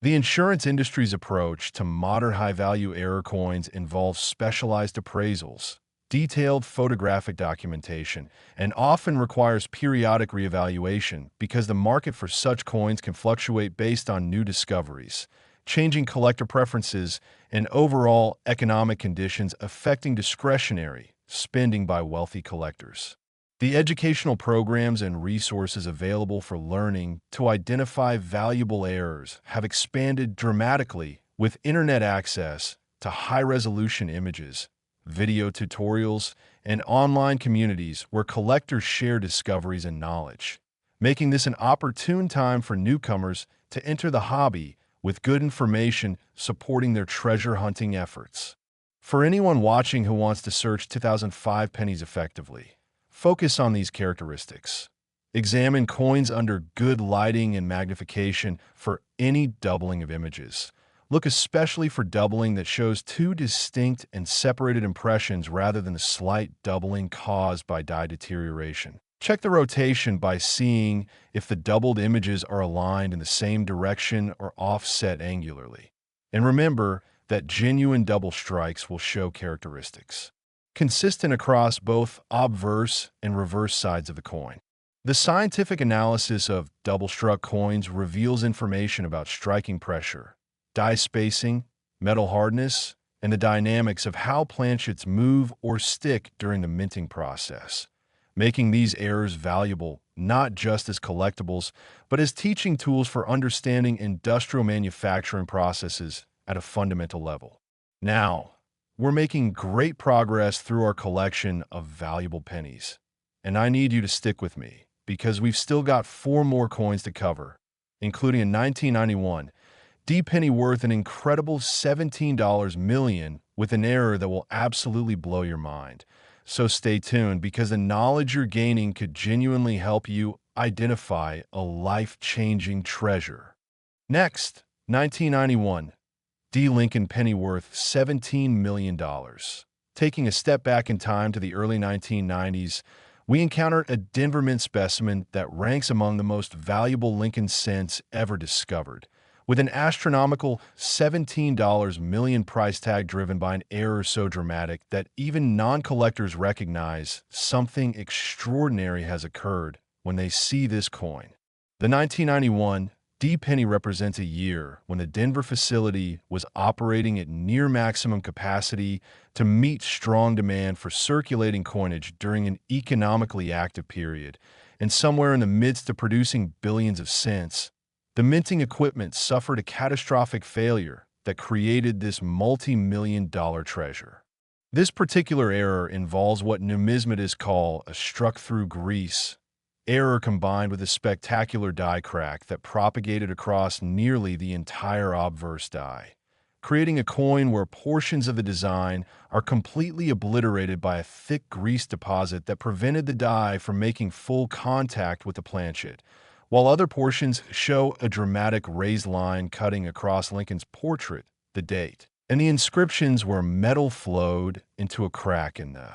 Speaker 1: The insurance industry's approach to modern high-value error coins involves specialized appraisals, detailed photographic documentation, and often requires periodic reevaluation because the market for such coins can fluctuate based on new discoveries, changing collector preferences, and overall economic conditions affecting discretionary spending by wealthy collectors. The educational programs and resources available for learning to identify valuable errors have expanded dramatically with internet access to high-resolution images, video tutorials, and online communities where collectors share discoveries and knowledge, making this an opportune time for newcomers to enter the hobby with good information supporting their treasure hunting efforts. For anyone watching who wants to search 2005 pennies effectively, focus on these characteristics. Examine coins under good lighting and magnification for any doubling of images. Look especially for doubling that shows two distinct and separated impressions rather than the slight doubling caused by dye deterioration. Check the rotation by seeing if the doubled images are aligned in the same direction or offset angularly. And remember that genuine double strikes will show characteristics consistent across both obverse and reverse sides of the coin. The scientific analysis of double-struck coins reveals information about striking pressure, die spacing, metal hardness, and the dynamics of how planchets move or stick during the minting process, making these errors valuable not just as collectibles, but as teaching tools for understanding industrial manufacturing processes at a fundamental level. Now, we're making great progress through our collection of valuable pennies, and I need you to stick with me because we've still got 4 more coins to cover, including a 1991 D penny worth an incredible $17 million with an error that will absolutely blow your mind. So stay tuned because the knowledge you're gaining could genuinely help you identify a life-changing treasure. Next, 1991 D Lincoln penny worth $17 million. Taking a step back in time to the early 1990s, we encounter a Denver Mint specimen that ranks among the most valuable Lincoln cents ever discovered, with an astronomical $17 million price tag driven by an error so dramatic that even non-collectors recognize something extraordinary has occurred when they see this coin. The 1991 D penny represents a year when the Denver facility was operating at near maximum capacity to meet strong demand for circulating coinage during an economically active period, and somewhere in the midst of producing billions of cents, the minting equipment suffered a catastrophic failure that created this multi-million-dollar treasure. This particular error involves what numismatists call a struck-through grease error combined with a spectacular die crack that propagated across nearly the entire obverse die, creating a coin where portions of the design are completely obliterated by a thick grease deposit that prevented the die from making full contact with the planchet, while other portions show a dramatic raised line cutting across Lincoln's portrait, the date, and the inscriptions where metal flowed into a crack in the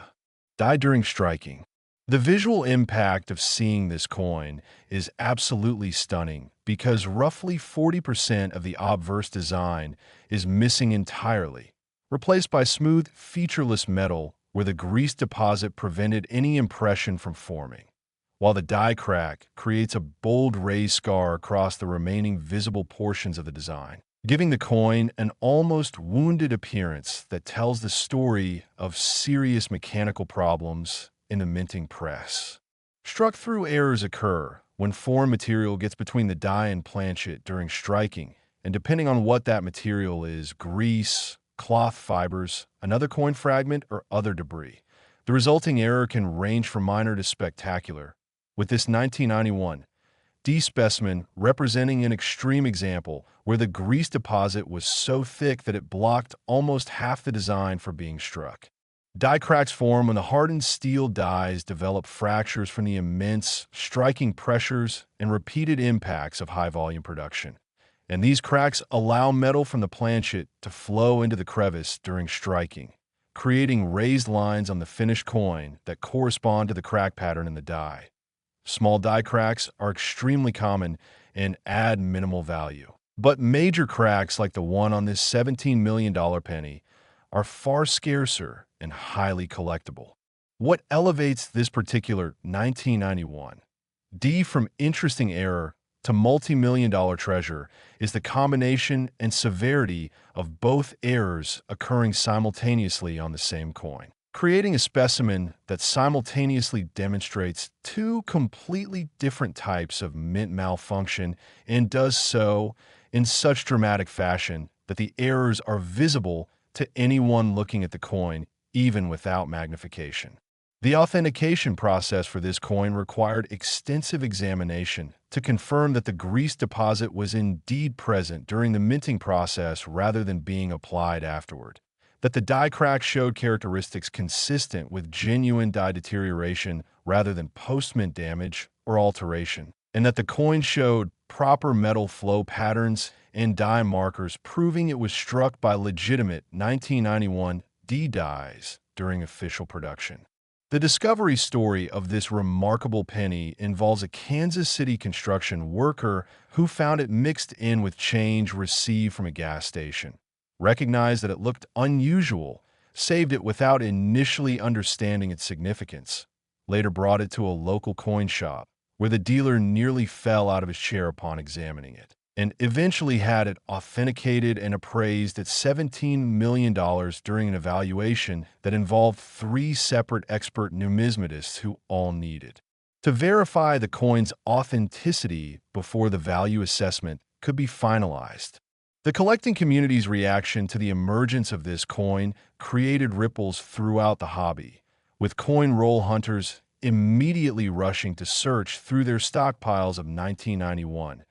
Speaker 1: die during striking. The visual impact of seeing this coin is absolutely stunning because roughly 40% of the obverse design is missing entirely, replaced by smooth, featureless metal where the grease deposit prevented any impression from forming, while the die crack creates a bold raised scar across the remaining visible portions of the design, giving the coin an almost wounded appearance that tells the story of serious mechanical problems in the minting press. Struck-through errors occur when foreign material gets between the die and planchet during striking, and depending on what that material is, grease, cloth fibers, another coin fragment, or other debris, the resulting error can range from minor to spectacular. With this 1991 D specimen representing an extreme example where the grease deposit was so thick that it blocked almost half the design from being struck. Die cracks form when the hardened steel dies develop fractures from the immense striking pressures and repeated impacts of high-volume production. And these cracks allow metal from the planchet to flow into the crevice during striking, creating raised lines on the finished coin that correspond to the crack pattern in the die. Small die cracks are extremely common and add minimal value. But major cracks like the one on this $17 million penny are far scarcer and highly collectible. What elevates this particular 1991 D from interesting error to multi-million-dollar treasure is the combination and severity of both errors occurring simultaneously on the same coin, creating a specimen that simultaneously demonstrates two completely different types of mint malfunction and does so in such dramatic fashion that the errors are visible to anyone looking at the coin, even without magnification. The authentication process for this coin required extensive examination to confirm that the grease deposit was indeed present during the minting process rather than being applied afterward, that the die crack showed characteristics consistent with genuine die deterioration rather than post-mint damage or alteration, and that the coin showed proper metal flow patterns and die markers proving it was struck by legitimate 1991 D dies during official production. The discovery story of this remarkable penny involves a Kansas City construction worker who found it mixed in with change received from a gas station, recognized that it looked unusual, saved it without initially understanding its significance, later brought it to a local coin shop, where the dealer nearly fell out of his chair upon examining it, and eventually had it authenticated and appraised at $17 million during an evaluation that involved 3 separate expert numismatists who all needed to verify the coin's authenticity before the value assessment could be finalized. The collecting community's reaction to the emergence of this coin created ripples throughout the hobby, with coin roll hunters immediately rushing to search through their stockpiles of 1991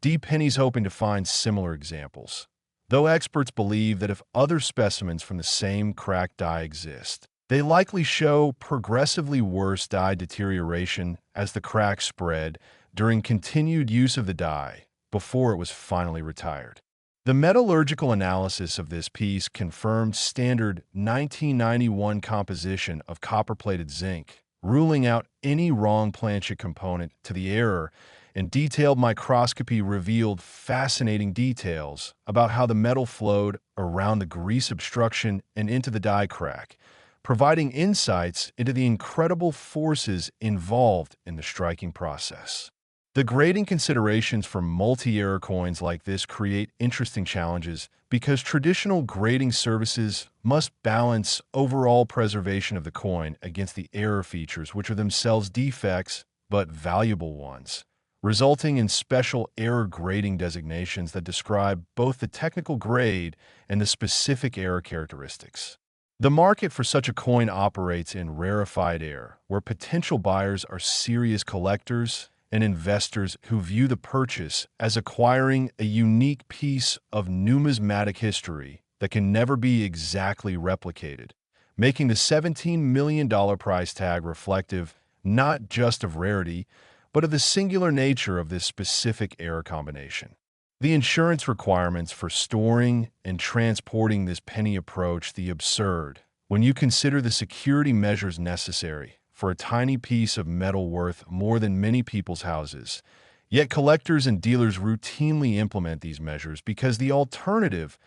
Speaker 1: D pennies hoping to find similar examples, though experts believe that if other specimens from the same cracked die exist, they likely show progressively worse die deterioration as the cracks spread during continued use of the die before it was finally retired. The metallurgical analysis of this piece confirmed standard 1991 composition of copper-plated zinc, ruling out any wrong planchet component to the error, and detailed microscopy revealed fascinating details about how the metal flowed around the grease obstruction and into the die crack, providing insights into the incredible forces involved in the striking process. The grading considerations for multi-era coins like this create interesting challenges because traditional grading services must balance overall preservation of the coin against the error features, which are themselves defects but valuable ones, resulting in special error grading designations that describe both the technical grade and the specific error characteristics. The market for such a coin operates in rarefied air, where potential buyers are serious collectors and investors who view the purchase as acquiring a unique piece of numismatic history that can never be exactly replicated, making the $17 million price tag reflective not just of rarity, but of the singular nature of this specific error combination. The insurance requirements for storing and transporting this penny approach the absurd when you consider the security measures necessary for a tiny piece of metal worth more than many people's houses. Yet collectors and dealers routinely implement these measures because the alternative,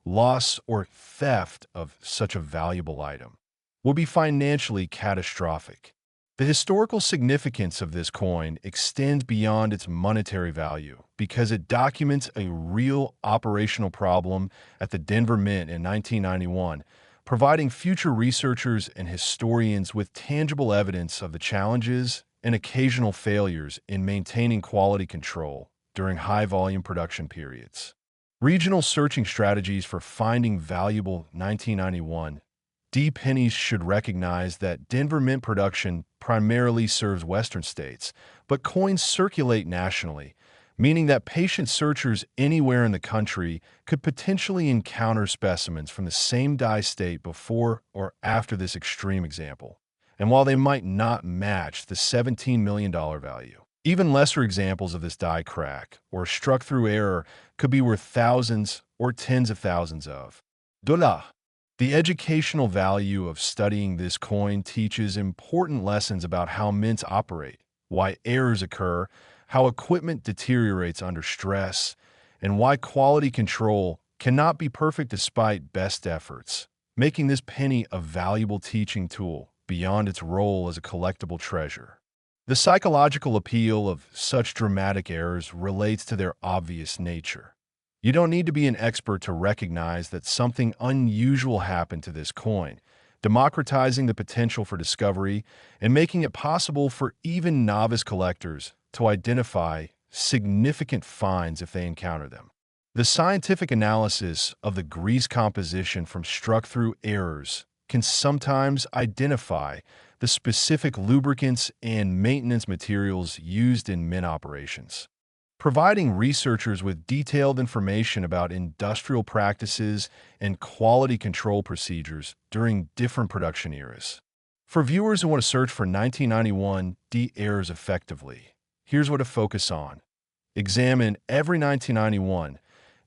Speaker 1: loss or theft of such a valuable item, will be financially catastrophic. The historical significance of this coin extends beyond its monetary value because it documents a real operational problem at the Denver Mint in 1991, providing future researchers and historians with tangible evidence of the challenges and occasional failures in maintaining quality control during high-volume production periods. Regional searching strategies for finding valuable 1991 D pennies should recognize that Denver Mint production primarily serves Western states, but coins circulate nationally, meaning that patient searchers anywhere in the country could potentially encounter specimens from the same die state before or after this extreme example. And while they might not match the $17 million value, even lesser examples of this die crack or struck through error could be worth thousands or tens of thousands of dollars. The educational value of studying this coin teaches important lessons about how mints operate, why errors occur, how equipment deteriorates under stress, and why quality control cannot be perfect despite best efforts, making this penny a valuable teaching tool beyond its role as a collectible treasure. The psychological appeal of such dramatic errors relates to their obvious nature. You don't need to be an expert to recognize that something unusual happened to this coin, democratizing the potential for discovery and making it possible for even novice collectors to identify significant finds if they encounter them. The scientific analysis of the grease composition from struck-through errors can sometimes identify the specific lubricants and maintenance materials used in mint operations, providing researchers with detailed information about industrial practices and quality control procedures during different production eras. For viewers who want to search for 1991 D errors effectively, here's what to focus on. Examine every 1991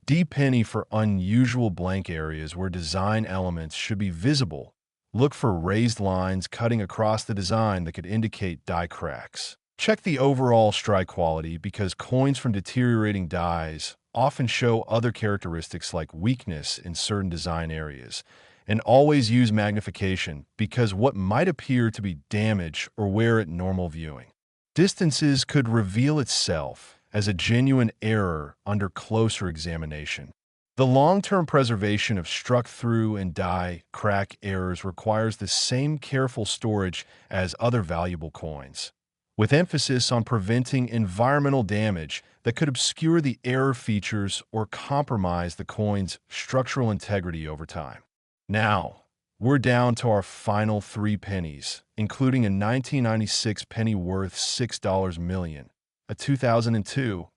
Speaker 1: D penny for unusual blank areas where design elements should be visible. Look for raised lines cutting across the design that could indicate die cracks. Check the overall strike quality because coins from deteriorating dies often show other characteristics like weakness in certain design areas. And always use magnification because what might appear to be damage or wear at normal viewing distances could reveal itself as a genuine error under closer examination. The long-term preservation of struck-through and die crack errors requires the same careful storage as other valuable coins, with emphasis on preventing environmental damage that could obscure the error features or compromise the coin's structural integrity over time. Now, we're down to our final 3 pennies, including a 1996 penny worth $6 million, a 2002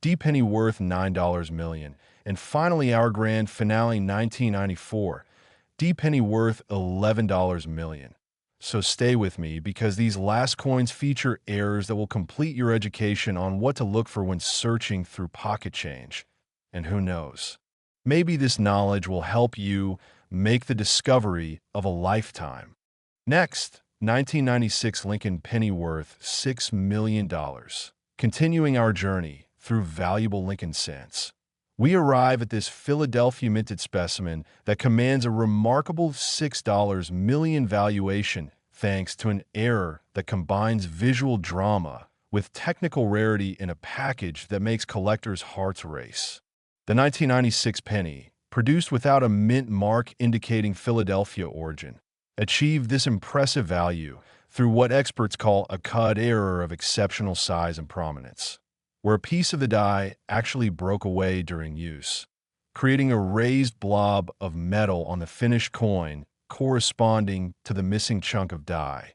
Speaker 1: D penny worth $9 million, and finally our grand finale 1994 D penny worth $11 million. So stay with me because these last coins feature errors that will complete your education on what to look for when searching through pocket change. And who knows, maybe this knowledge will help you make the discovery of a lifetime. Next, 1996 Lincoln penny worth $6 million. Continuing our journey through valuable Lincoln cents, we arrive at this Philadelphia minted specimen that commands a remarkable $6 million valuation thanks to an error that combines visual drama with technical rarity in a package that makes collectors' hearts race. The 1996 penny, produced without a mint mark indicating Philadelphia origin, achieved this impressive value through what experts call a cud error of exceptional size and prominence, where a piece of the die actually broke away during use, creating a raised blob of metal on the finished coin corresponding to the missing chunk of die.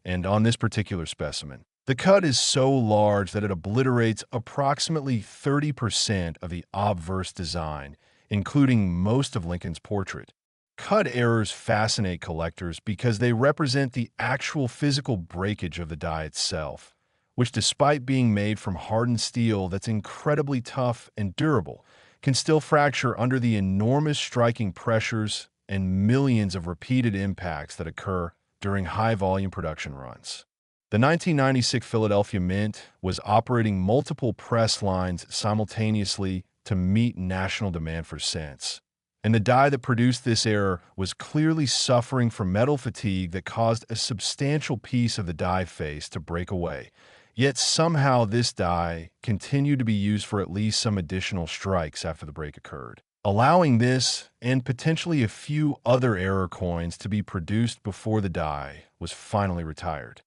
Speaker 1: And on this particular specimen, the cut is so large that it obliterates approximately 30% of the obverse design, including most of Lincoln's portrait. Cut errors fascinate collectors because they represent the actual physical breakage of the die itself, which, despite being made from hardened steel that's incredibly tough and durable, can still fracture under the enormous striking pressures and millions of repeated impacts that occur during high-volume production runs. The 1996 Philadelphia Mint was operating multiple press lines simultaneously to meet national demand for cents, and the die that produced this error was clearly suffering from metal fatigue that caused a substantial piece of the die face to break away. Yet somehow this die continued to be used for at least some additional strikes after the break occurred, allowing this and potentially a few other error coins to be produced before the die was finally retired.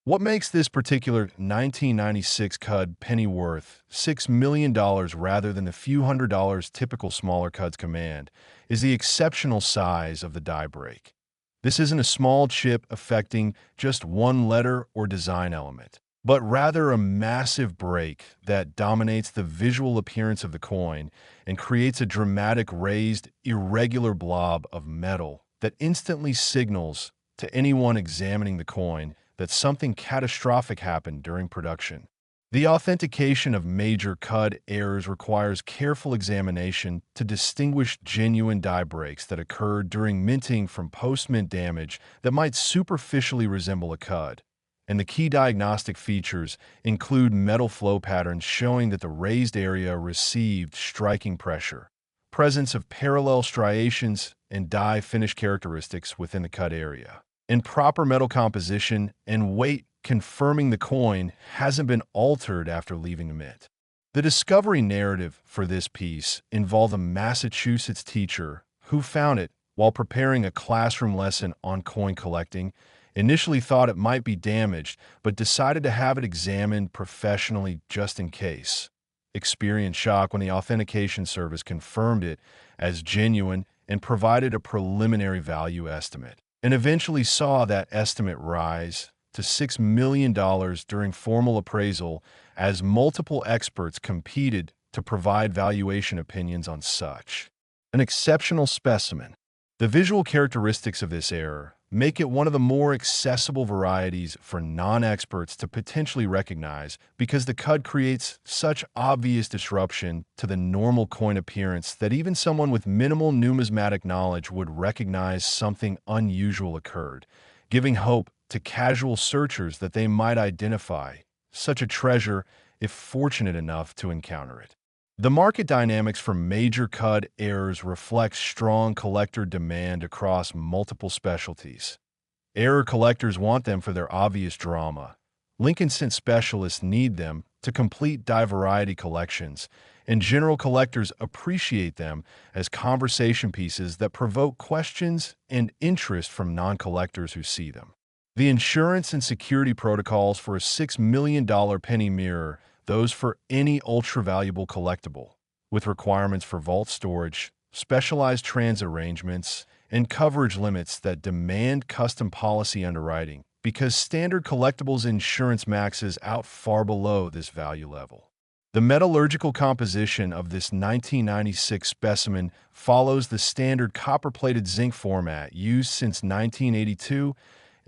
Speaker 1: What makes this particular 1996 cud penny worth $6 million rather than the few $100s typical smaller cuds command is the exceptional size of the die break. This isn't a small chip affecting just one letter or design element, but rather a massive break that dominates the visual appearance of the coin and creates a dramatic raised, irregular blob of metal that instantly signals to anyone examining the coin that something catastrophic happened during production. The authentication of major cud errors requires careful examination to distinguish genuine die breaks that occurred during minting from post-mint damage that might superficially resemble a cud. And the key diagnostic features include metal flow patterns showing that the raised area received striking pressure, presence of parallel striations and die finish characteristics within the cut area, and proper metal composition and weight confirming the coin hasn't been altered after leaving the mint. The discovery narrative for this piece involved a Massachusetts teacher who found it while preparing a classroom lesson on coin collecting, initially thought it might be damaged, but decided to have it examined professionally just in case. Experienced shock when the authentication service confirmed it as genuine and provided a preliminary value estimate, and eventually saw that estimate rise to $6 million during formal appraisal as multiple experts competed to provide valuation opinions on such an exceptional specimen. The visual characteristics of this error make it one of the more accessible varieties for non-experts to potentially recognize because the cud creates such obvious disruption to the normal coin appearance that even someone with minimal numismatic knowledge would recognize something unusual occurred, giving hope to casual searchers that they might identify such a treasure if fortunate enough to encounter it. The market dynamics for major cud errors reflect strong collector demand across multiple specialties. Error collectors want them for their obvious drama. Lincoln Cent specialists need them to complete die variety collections, and general collectors appreciate them as conversation pieces that provoke questions and interest from non-collectors who see them. The insurance and security protocols for a $6 million penny mirror those for any ultra-valuable collectible, with requirements for vault storage, specialized transit arrangements, and coverage limits that demand custom policy underwriting because standard collectibles insurance maxes out far below this value level. The metallurgical composition of this 1996 specimen follows the standard copper-plated zinc format used since 1982,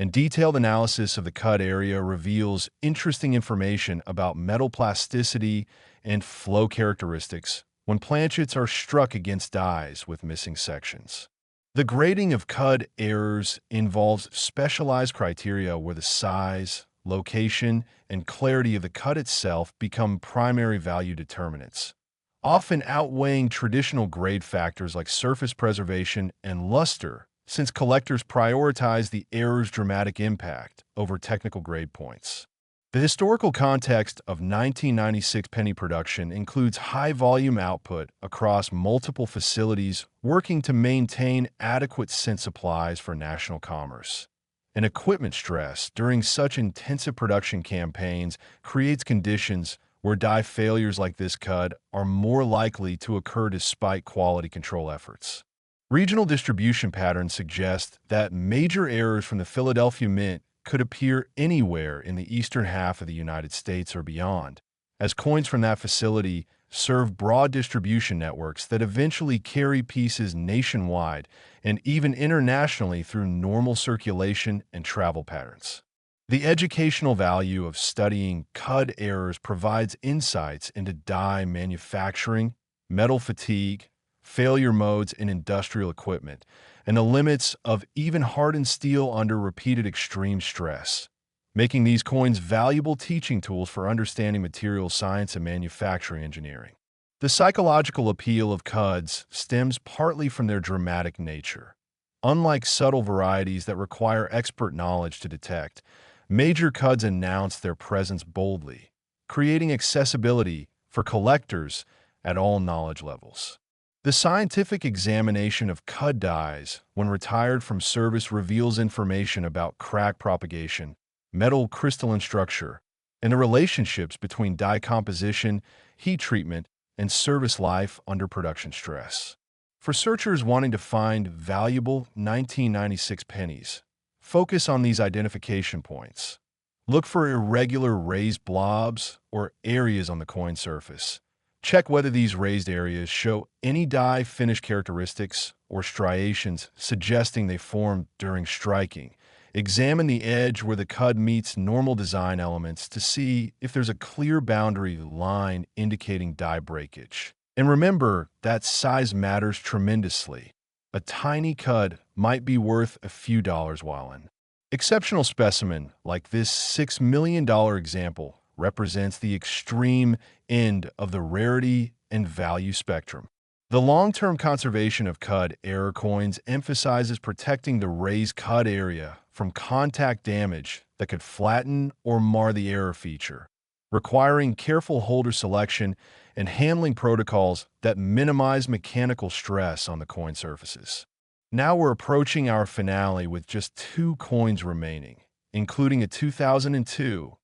Speaker 1: and detailed analysis of the cut area reveals interesting information about metal plasticity and flow characteristics when planchets are struck against dies with missing sections. The grading of cud errors involves specialized criteria where the size, location, and clarity of the cut itself become primary value determinants, often outweighing traditional grade factors like surface preservation and luster, since collectors prioritize the error's dramatic impact over technical grade points. The historical context of 1996 penny production includes high-volume output across multiple facilities working to maintain adequate cent supplies for national commerce. And equipment stress during such intensive production campaigns creates conditions where die failures like this cud are more likely to occur despite quality control efforts. Regional distribution patterns suggest that major errors from the Philadelphia Mint could appear anywhere in the eastern half of the United States or beyond, as coins from that facility serve broad distribution networks that eventually carry pieces nationwide and even internationally through normal circulation and travel patterns. The educational value of studying cud errors provides insights into die manufacturing, metal fatigue, failure modes in industrial equipment, and the limits of even hardened steel under repeated extreme stress, making these coins valuable teaching tools for understanding materials science and manufacturing engineering. The psychological appeal of cuds stems partly from their dramatic nature. Unlike subtle varieties that require expert knowledge to detect, major cuds announce their presence boldly, creating accessibility for collectors at all knowledge levels. The scientific examination of cud dies when retired from service reveals information about crack propagation, metal crystalline structure, and the relationships between die composition, heat treatment, and service life under production stress. For searchers wanting to find valuable 1996 pennies, focus on these identification points. Look for irregular raised blobs or areas on the coin surface. Check whether these raised areas show any die finish characteristics or striations suggesting they formed during striking. Examine the edge where the cud meets normal design elements to see if there's a clear boundary line indicating die breakage. And remember that size matters tremendously. A tiny cud might be worth a few dollars while in. Exceptional specimen like this $6 million example represents the extreme end of the rarity and value spectrum. The long-term conservation of cud error coins emphasizes protecting the raised cud area from contact damage that could flatten or mar the error feature, requiring careful holder selection and handling protocols that minimize mechanical stress on the coin surfaces. Now we're approaching our finale with just 2 coins remaining, including a 2002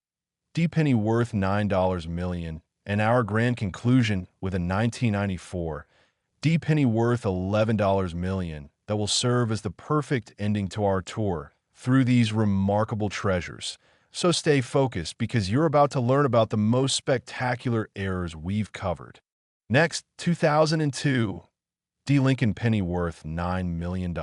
Speaker 1: D-penny worth $9 million, and our grand conclusion with a 1994 D-penny worth $11 million that will serve as the perfect ending to our tour through these remarkable treasures. So stay focused because you're about to learn about the most spectacular errors we've covered. Next, 2002 D Lincoln penny worth $9 million.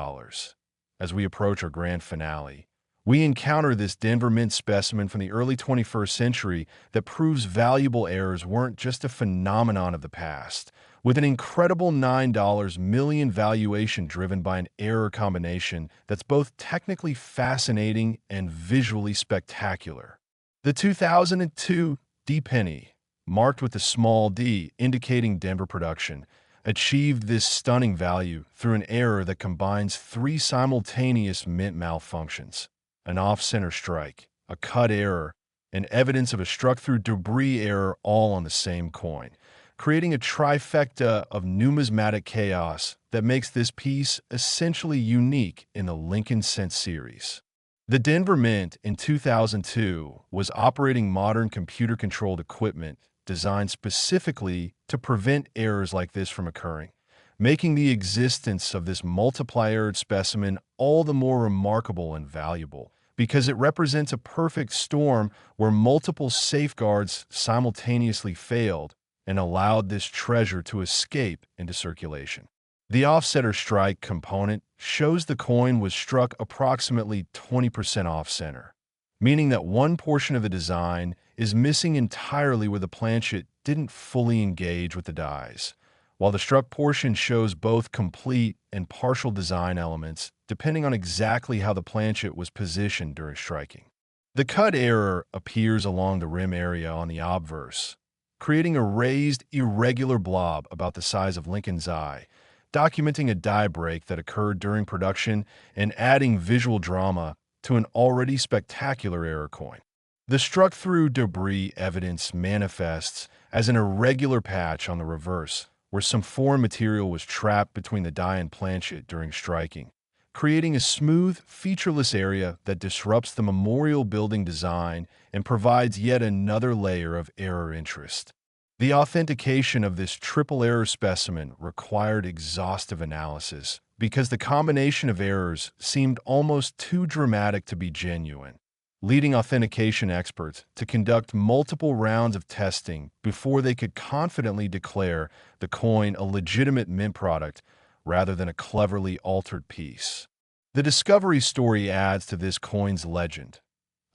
Speaker 1: As we approach our grand finale, we encounter this Denver Mint specimen from the early 21st century that proves valuable errors weren't just a phenomenon of the past, with an incredible $9 million valuation driven by an error combination that's both technically fascinating and visually spectacular. The 2002 D-penny, marked with a small d indicating Denver production, achieved this stunning value through an error that combines 3 simultaneous mint malfunctions: an off-center strike, a cut error, and evidence of a struck-through debris error all on the same coin, creating a trifecta of numismatic chaos that makes this piece essentially unique in the Lincoln Cent series. The Denver Mint in 2002 was operating modern computer-controlled equipment designed specifically to prevent errors like this from occurring, making the existence of this multiply-errored specimen all the more remarkable and valuable, because it represents a perfect storm where multiple safeguards simultaneously failed and allowed this treasure to escape into circulation. The offsetter strike component shows the coin was struck approximately 20% off-center, meaning that one portion of the design is missing entirely where the planchet didn't fully engage with the dies, while the struck portion shows both complete and partial design elements depending on exactly how the planchet was positioned during striking. The cut error appears along the rim area on the obverse, creating a raised, irregular blob about the size of Lincoln's eye, documenting a die break that occurred during production and adding visual drama to an already spectacular error coin. The struck-through debris evidence manifests as an irregular patch on the reverse, where some foreign material was trapped between the die and planchet during striking, creating a smooth, featureless area that disrupts the memorial building design and provides yet another layer of error interest. The authentication of this triple error specimen required exhaustive analysis because the combination of errors seemed almost too dramatic to be genuine, leading authentication experts to conduct multiple rounds of testing before they could confidently declare the coin a legitimate mint product rather than a cleverly altered piece. The discovery story adds to this coin's legend.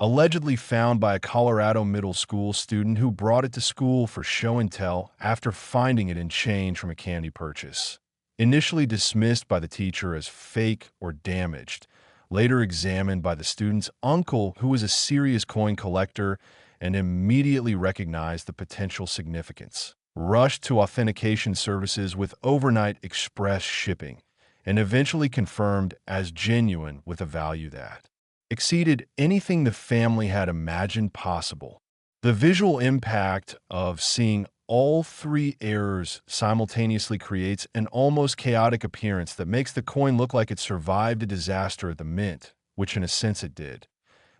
Speaker 1: Allegedly found by a Colorado middle school student who brought it to school for show and tell after finding it in change from a candy purchase. Initially dismissed by the teacher as fake or damaged, later examined by the student's uncle, who was a serious coin collector and immediately recognized the potential significance. Rushed to authentication services with overnight express shipping, and eventually confirmed as genuine with a value that exceeded anything the family had imagined possible. The visual impact of seeing all three errors simultaneously creates an almost chaotic appearance that makes the coin look like it survived a disaster at the mint, which in a sense it did.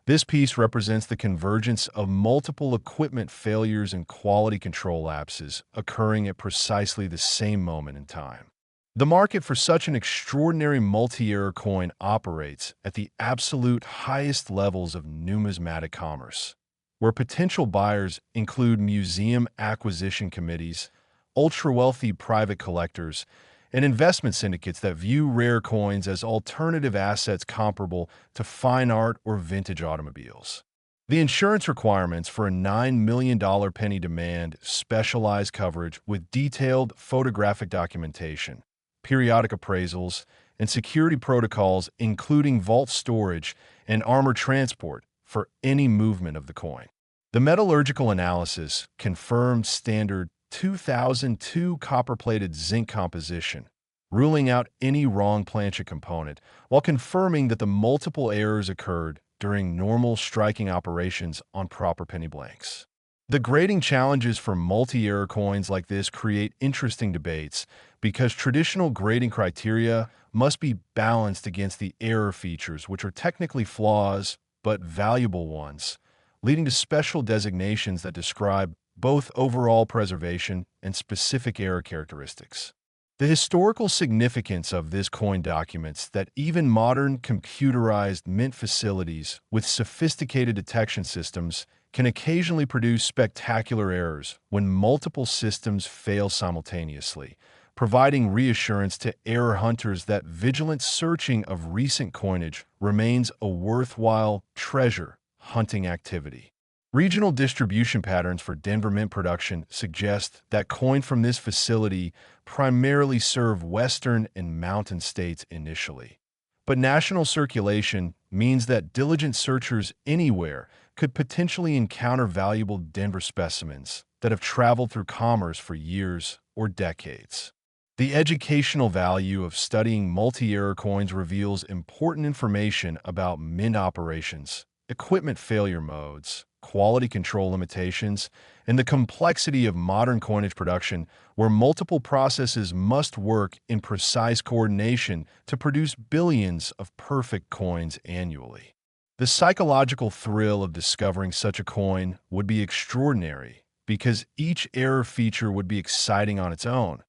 Speaker 1: This piece represents the convergence of multiple equipment failures and quality control lapses occurring at precisely the same moment in time. The market for such an extraordinary multi-error coin operates at the absolute highest levels of numismatic commerce, where potential buyers include museum acquisition committees, ultra-wealthy private collectors, and investment syndicates that view rare coins as alternative assets comparable to fine art or vintage automobiles. The insurance requirements for a $9 million penny demand specialized coverage with detailed photographic documentation, periodic appraisals, and security protocols including vault storage and armor transport for any movement of the coin. The metallurgical analysis confirmed standard 2002 copper-plated zinc composition, ruling out any wrong planchet component, while confirming that the multiple errors occurred during normal striking operations on proper penny blanks. The grading challenges for multi-error coins like this create interesting debates because traditional grading criteria must be balanced against the error features, which are technically flaws but valuable ones, leading to special designations that describe both overall preservation and specific error characteristics. The historical significance of this coin documents that even modern computerized mint facilities with sophisticated detection systems can occasionally produce spectacular errors when multiple systems fail simultaneously, providing reassurance to error hunters that vigilant searching of recent coinage remains a worthwhile treasure hunting activity. Regional distribution patterns for Denver mint production suggest that coin from this facility primarily serve western and mountain states initially. But national circulation means that diligent searchers anywhere could potentially encounter valuable Denver specimens that have traveled through commerce for years or decades. The educational value of studying multi-error coins reveals important information about mint operations, equipment failure modes, quality control limitations, and the complexity of modern coinage production where multiple processes must work in precise coordination to produce billions of perfect coins annually. The psychological thrill of discovering such a coin would be extraordinary because each error feature would be exciting on its own,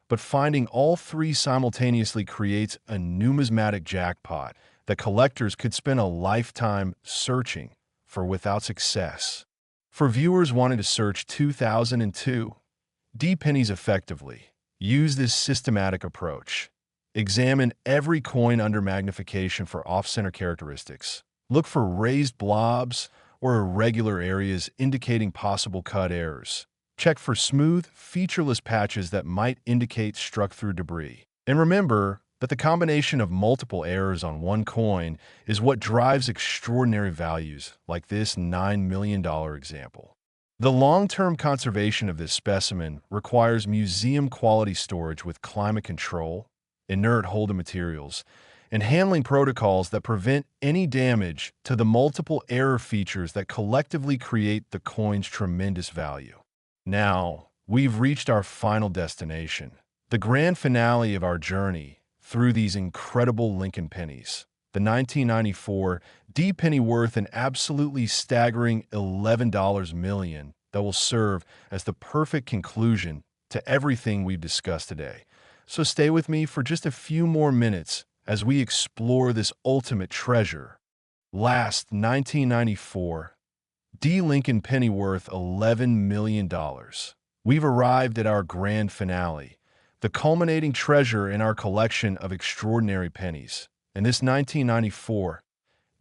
Speaker 1: but finding all three simultaneously creates a numismatic jackpot that collectors could spend a lifetime searching for without success. For viewers wanting to search 2002 D pennies effectively, use this systematic approach. Examine every coin under magnification for off-center characteristics. Look for raised blobs or irregular areas indicating possible cut errors. Check for smooth, featureless patches that might indicate struck-through debris. And remember that the combination of multiple errors on one coin is what drives extraordinary values, like this $9 million example. The long-term conservation of this specimen requires museum-quality storage with climate control, inert holding materials, and handling protocols that prevent any damage to the multiple error features that collectively create the coin's tremendous value. Now, we've reached our final destination, the grand finale of our journey through these incredible Lincoln pennies. The 1994 D penny worth an absolutely staggering $11 million that will serve as the perfect conclusion to everything we've discussed today. So stay with me for just a few more minutes as we explore this ultimate treasure. Last 1994 D Lincoln penny worth $11 million. We've arrived at our grand finale, the culminating treasure in our collection of extraordinary pennies. And this 1994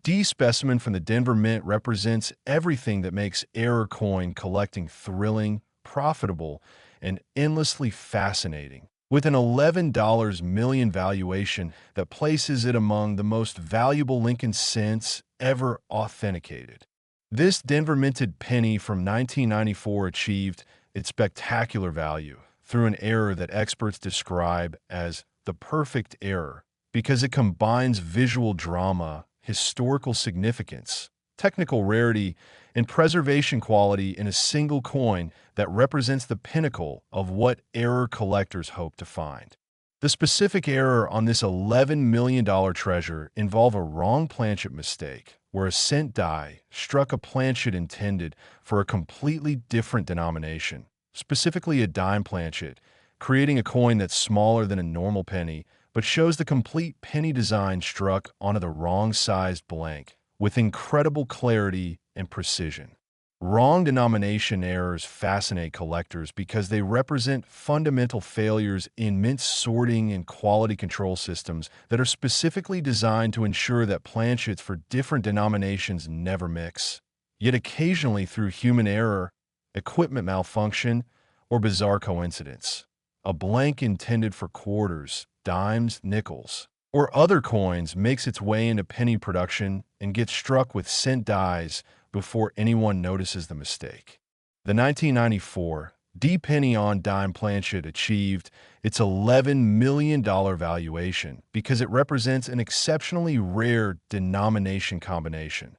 Speaker 1: D specimen from the Denver Mint represents everything that makes error coin collecting thrilling, profitable, and endlessly fascinating. With an $11 million valuation that places it among the most valuable Lincoln cents ever authenticated. This Denver minted penny from 1994 achieved its spectacular value through an error that experts describe as the perfect error because it combines visual drama, historical significance, technical rarity, and preservation quality in a single coin that represents the pinnacle of what error collectors hope to find. The specific error on this $11 million treasure involved a wrong planchet mistake, where a cent die struck a planchet intended for a completely different denomination, specifically a dime planchet, creating a coin that's smaller than a normal penny, but shows the complete penny design struck onto the wrong-sized blank with incredible clarity and precision. Wrong denomination errors fascinate collectors because they represent fundamental failures in mint sorting and quality control systems that are specifically designed to ensure that planchets for different denominations never mix. Yet occasionally through human error, equipment malfunction, or bizarre coincidence, a blank intended for quarters, dimes, nickels, or other coins makes its way into penny production and gets struck with cent dies before anyone notices the mistake. The 1994 D penny on dime planchet achieved its $11 million valuation because it represents an exceptionally rare denomination combination.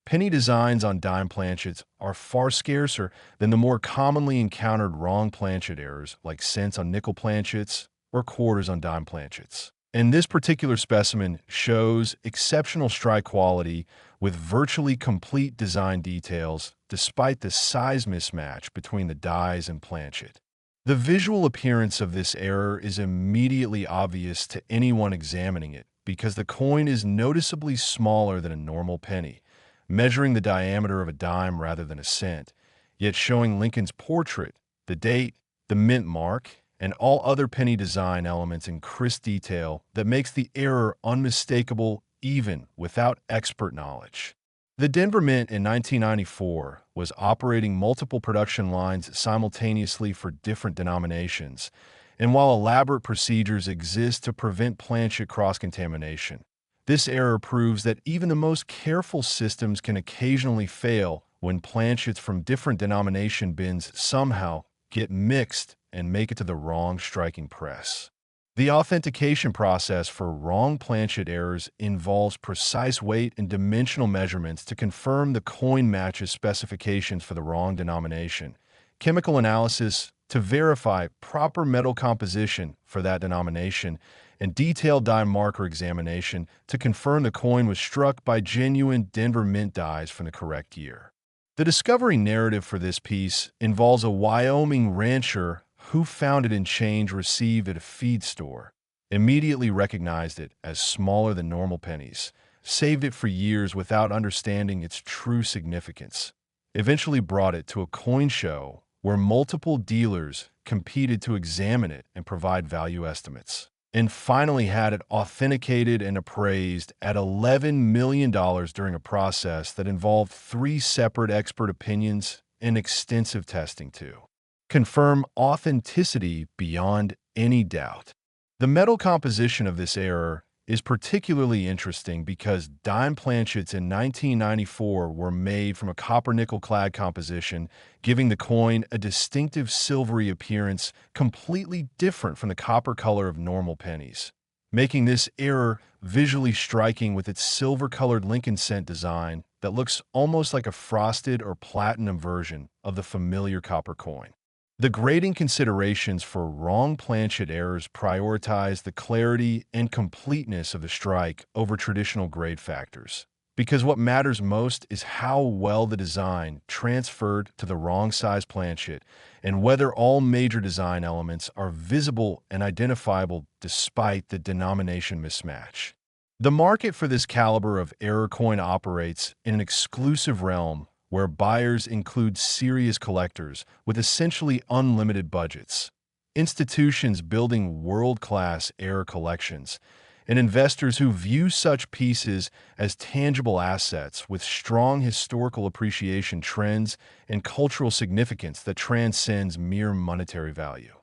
Speaker 1: Penny designs on dime planchets are far scarcer than the more commonly encountered wrong planchet errors like cents on nickel planchets or quarters on dime planchets. And this particular specimen shows exceptional strike quality with virtually complete design details despite the size mismatch between the dies and planchet. The visual appearance of this error is immediately obvious to anyone examining it because the coin is noticeably smaller than a normal penny, measuring the diameter of a dime rather than a cent, yet showing Lincoln's portrait, the date, the mint mark, and all other penny design elements in crisp detail that makes the error unmistakable even without expert knowledge. The Denver Mint in 1994 was operating multiple production lines simultaneously for different denominations, and while elaborate procedures exist to prevent planchet cross-contamination, this error proves that even the most careful systems can occasionally fail when planchets from different denomination bins somehow get mixed and make it to the wrong striking press. The authentication process for wrong planchet errors involves precise weight and dimensional measurements to confirm the coin matches specifications for the wrong denomination, chemical analysis to verify proper metal composition for that denomination, and detailed die marker examination to confirm the coin was struck by genuine Denver Mint dies from the correct year. The discovery narrative for this piece involves a Wyoming rancher who found it in change received at a feed store, immediately recognized it as smaller than normal pennies, saved it for years without understanding its true significance, eventually brought it to a coin show where multiple dealers competed to examine it and provide value estimates, and finally had it authenticated and appraised at $11 million during a process that involved 3 separate expert opinions and extensive testing to confirm authenticity beyond any doubt. The metal composition of this error is particularly interesting because dime planchets in 1994 were made from a copper-nickel clad composition, giving the coin a distinctive silvery appearance completely different from the copper color of normal pennies. making this error visually striking with its silver-colored Lincoln cent design that looks almost like a frosted or platinum version of the familiar copper coin. The grading considerations for wrong planchet errors prioritize the clarity and completeness of the strike over traditional grade factors, because what matters most is how well the design transferred to the wrong size planchet and whether all major design elements are visible and identifiable despite the denomination mismatch. The market for this caliber of error coin operates in an exclusive realm where buyers include serious collectors with essentially unlimited budgets, institutions building world-class error collections, and investors who view such pieces as tangible assets with strong historical appreciation trends and cultural significance that transcends mere monetary value.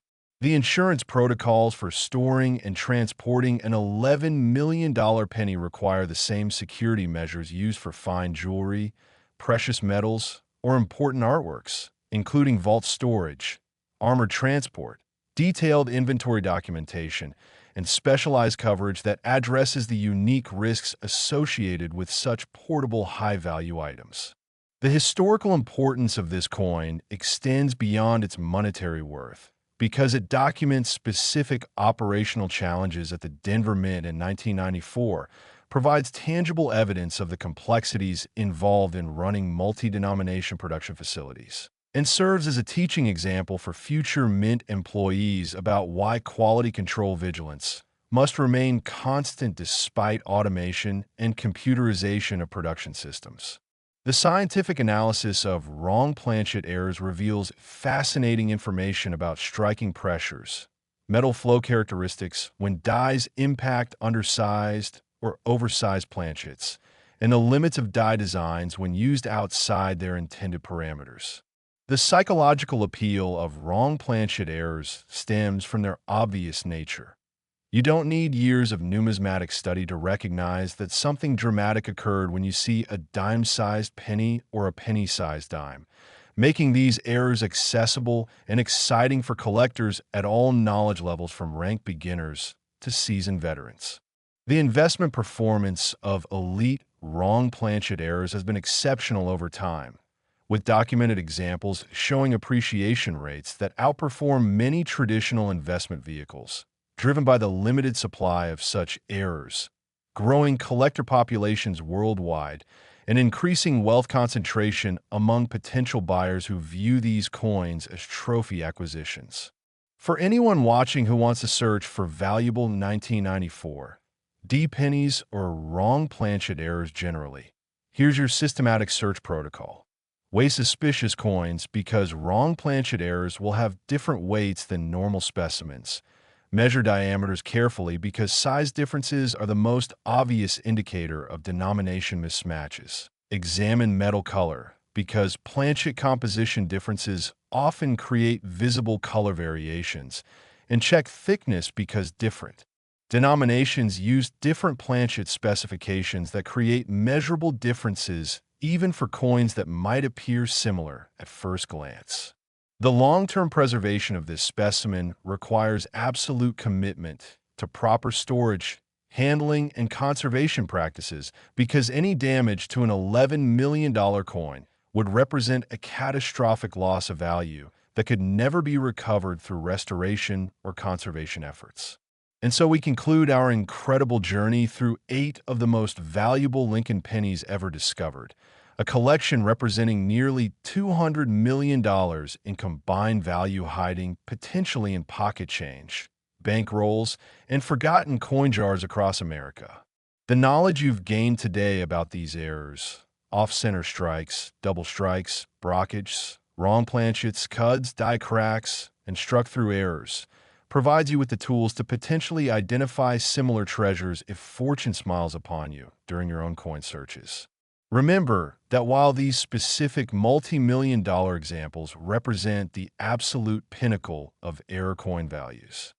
Speaker 1: The insurance protocols for storing and transporting an $11 million penny require the same security measures used for fine jewelry, precious metals, or important artworks, including vault storage, armored transport, detailed inventory documentation, and specialized coverage that addresses the unique risks associated with such portable high-value items. The historical importance of this coin extends beyond its monetary worth because it documents specific operational challenges at the Denver Mint in 1994, provides tangible evidence of the complexities involved in running multi-denomination production facilities, and serves as a teaching example for future Mint employees about why quality control vigilance must remain constant despite automation and computerization of production systems. The scientific analysis of wrong planchet errors reveals fascinating information about striking pressures, metal flow characteristics when dies impact undersized or oversized planchets, and the limits of die designs when used outside their intended parameters. The psychological appeal of wrong planchet errors stems from their obvious nature. You don't need years of numismatic study to recognize that something dramatic occurred when you see a dime-sized penny or a penny-sized dime, making these errors accessible and exciting for collectors at all knowledge levels from rank beginners to seasoned veterans. The investment performance of elite wrong planchet errors has been exceptional over time, with documented examples showing appreciation rates that outperform many traditional investment vehicles, driven by the limited supply of such errors, growing collector populations worldwide, and increasing wealth concentration among potential buyers who view these coins as trophy acquisitions. For anyone watching who wants to search for valuable 1994 D pennies or wrong planchet errors generally, here's your systematic search protocol. Weigh suspicious coins because wrong planchet errors will have different weights than normal specimens. Measure diameters carefully because size differences are the most obvious indicator of denomination mismatches. Examine metal color because planchet composition differences often create visible color variations. And check thickness because different denominations use different planchet specifications that create measurable differences even for coins that might appear similar at first glance. The long-term preservation of this specimen requires absolute commitment to proper storage, handling, and conservation practices because any damage to an $11 million coin would represent a catastrophic loss of value that could never be recovered through restoration or conservation efforts. And so we conclude our incredible journey through 8 of the most valuable Lincoln pennies ever discovered, a collection representing nearly $200 million in combined value hiding potentially in pocket change, bank rolls, and forgotten coin jars across America. The knowledge you've gained today about these errors, off-center strikes, double strikes, brockages, wrong planchets, cuds, die cracks, and struck-through errors, provides you with the tools to potentially identify similar treasures if fortune smiles upon you during your own coin searches. Remember that while these specific multi-million-dollar examples represent the absolute pinnacle of error coin values,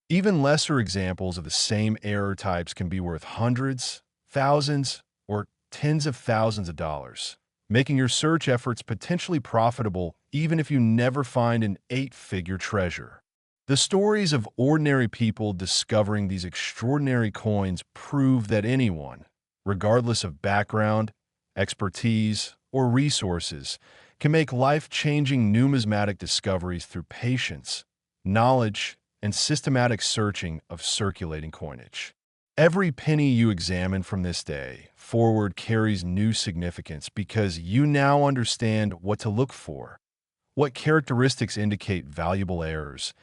Speaker 1: even lesser examples of the same error types can be worth hundreds, thousands, or tens of thousands of dollars, making your search efforts potentially profitable even if you never find an 8-figure treasure. The stories of ordinary people discovering these extraordinary coins prove that anyone, regardless of background, expertise, or resources, can make life-changing numismatic discoveries through patience, knowledge, and systematic searching of circulating coinage. Every penny you examine from this day forward carries new significance because you now understand what to look for, what characteristics indicate valuable errors,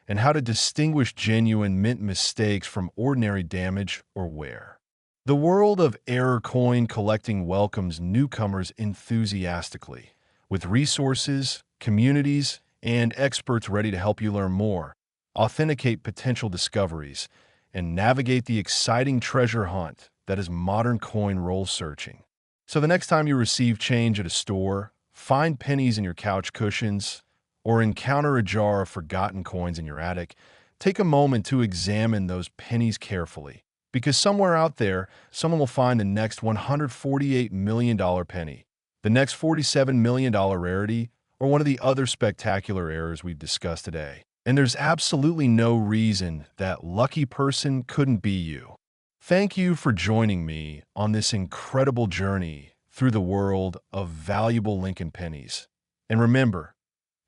Speaker 1: and how to distinguish genuine mint mistakes from ordinary damage or wear. The world of error coin collecting welcomes newcomers enthusiastically, with resources, communities, and experts ready to help you learn more, authenticate potential discoveries, and navigate the exciting treasure hunt that is modern coin roll searching. So the next time you receive change at a store, find pennies in your couch cushions, or encounter a jar of forgotten coins in your attic, take a moment to examine those pennies carefully. Because somewhere out there, someone will find the next $148 million penny, the next $47 million rarity, or one of the other spectacular errors we've discussed today. And there's absolutely no reason that lucky person couldn't be you. Thank you for joining me on this incredible journey through the world of valuable Lincoln pennies. And remember,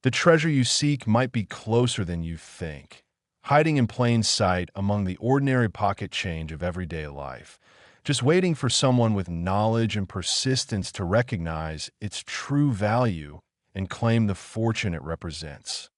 Speaker 1: the treasure you seek might be closer than you think, hiding in plain sight among the ordinary pocket change of everyday life, just waiting for someone with knowledge and persistence to recognize its true value and claim the fortune it represents.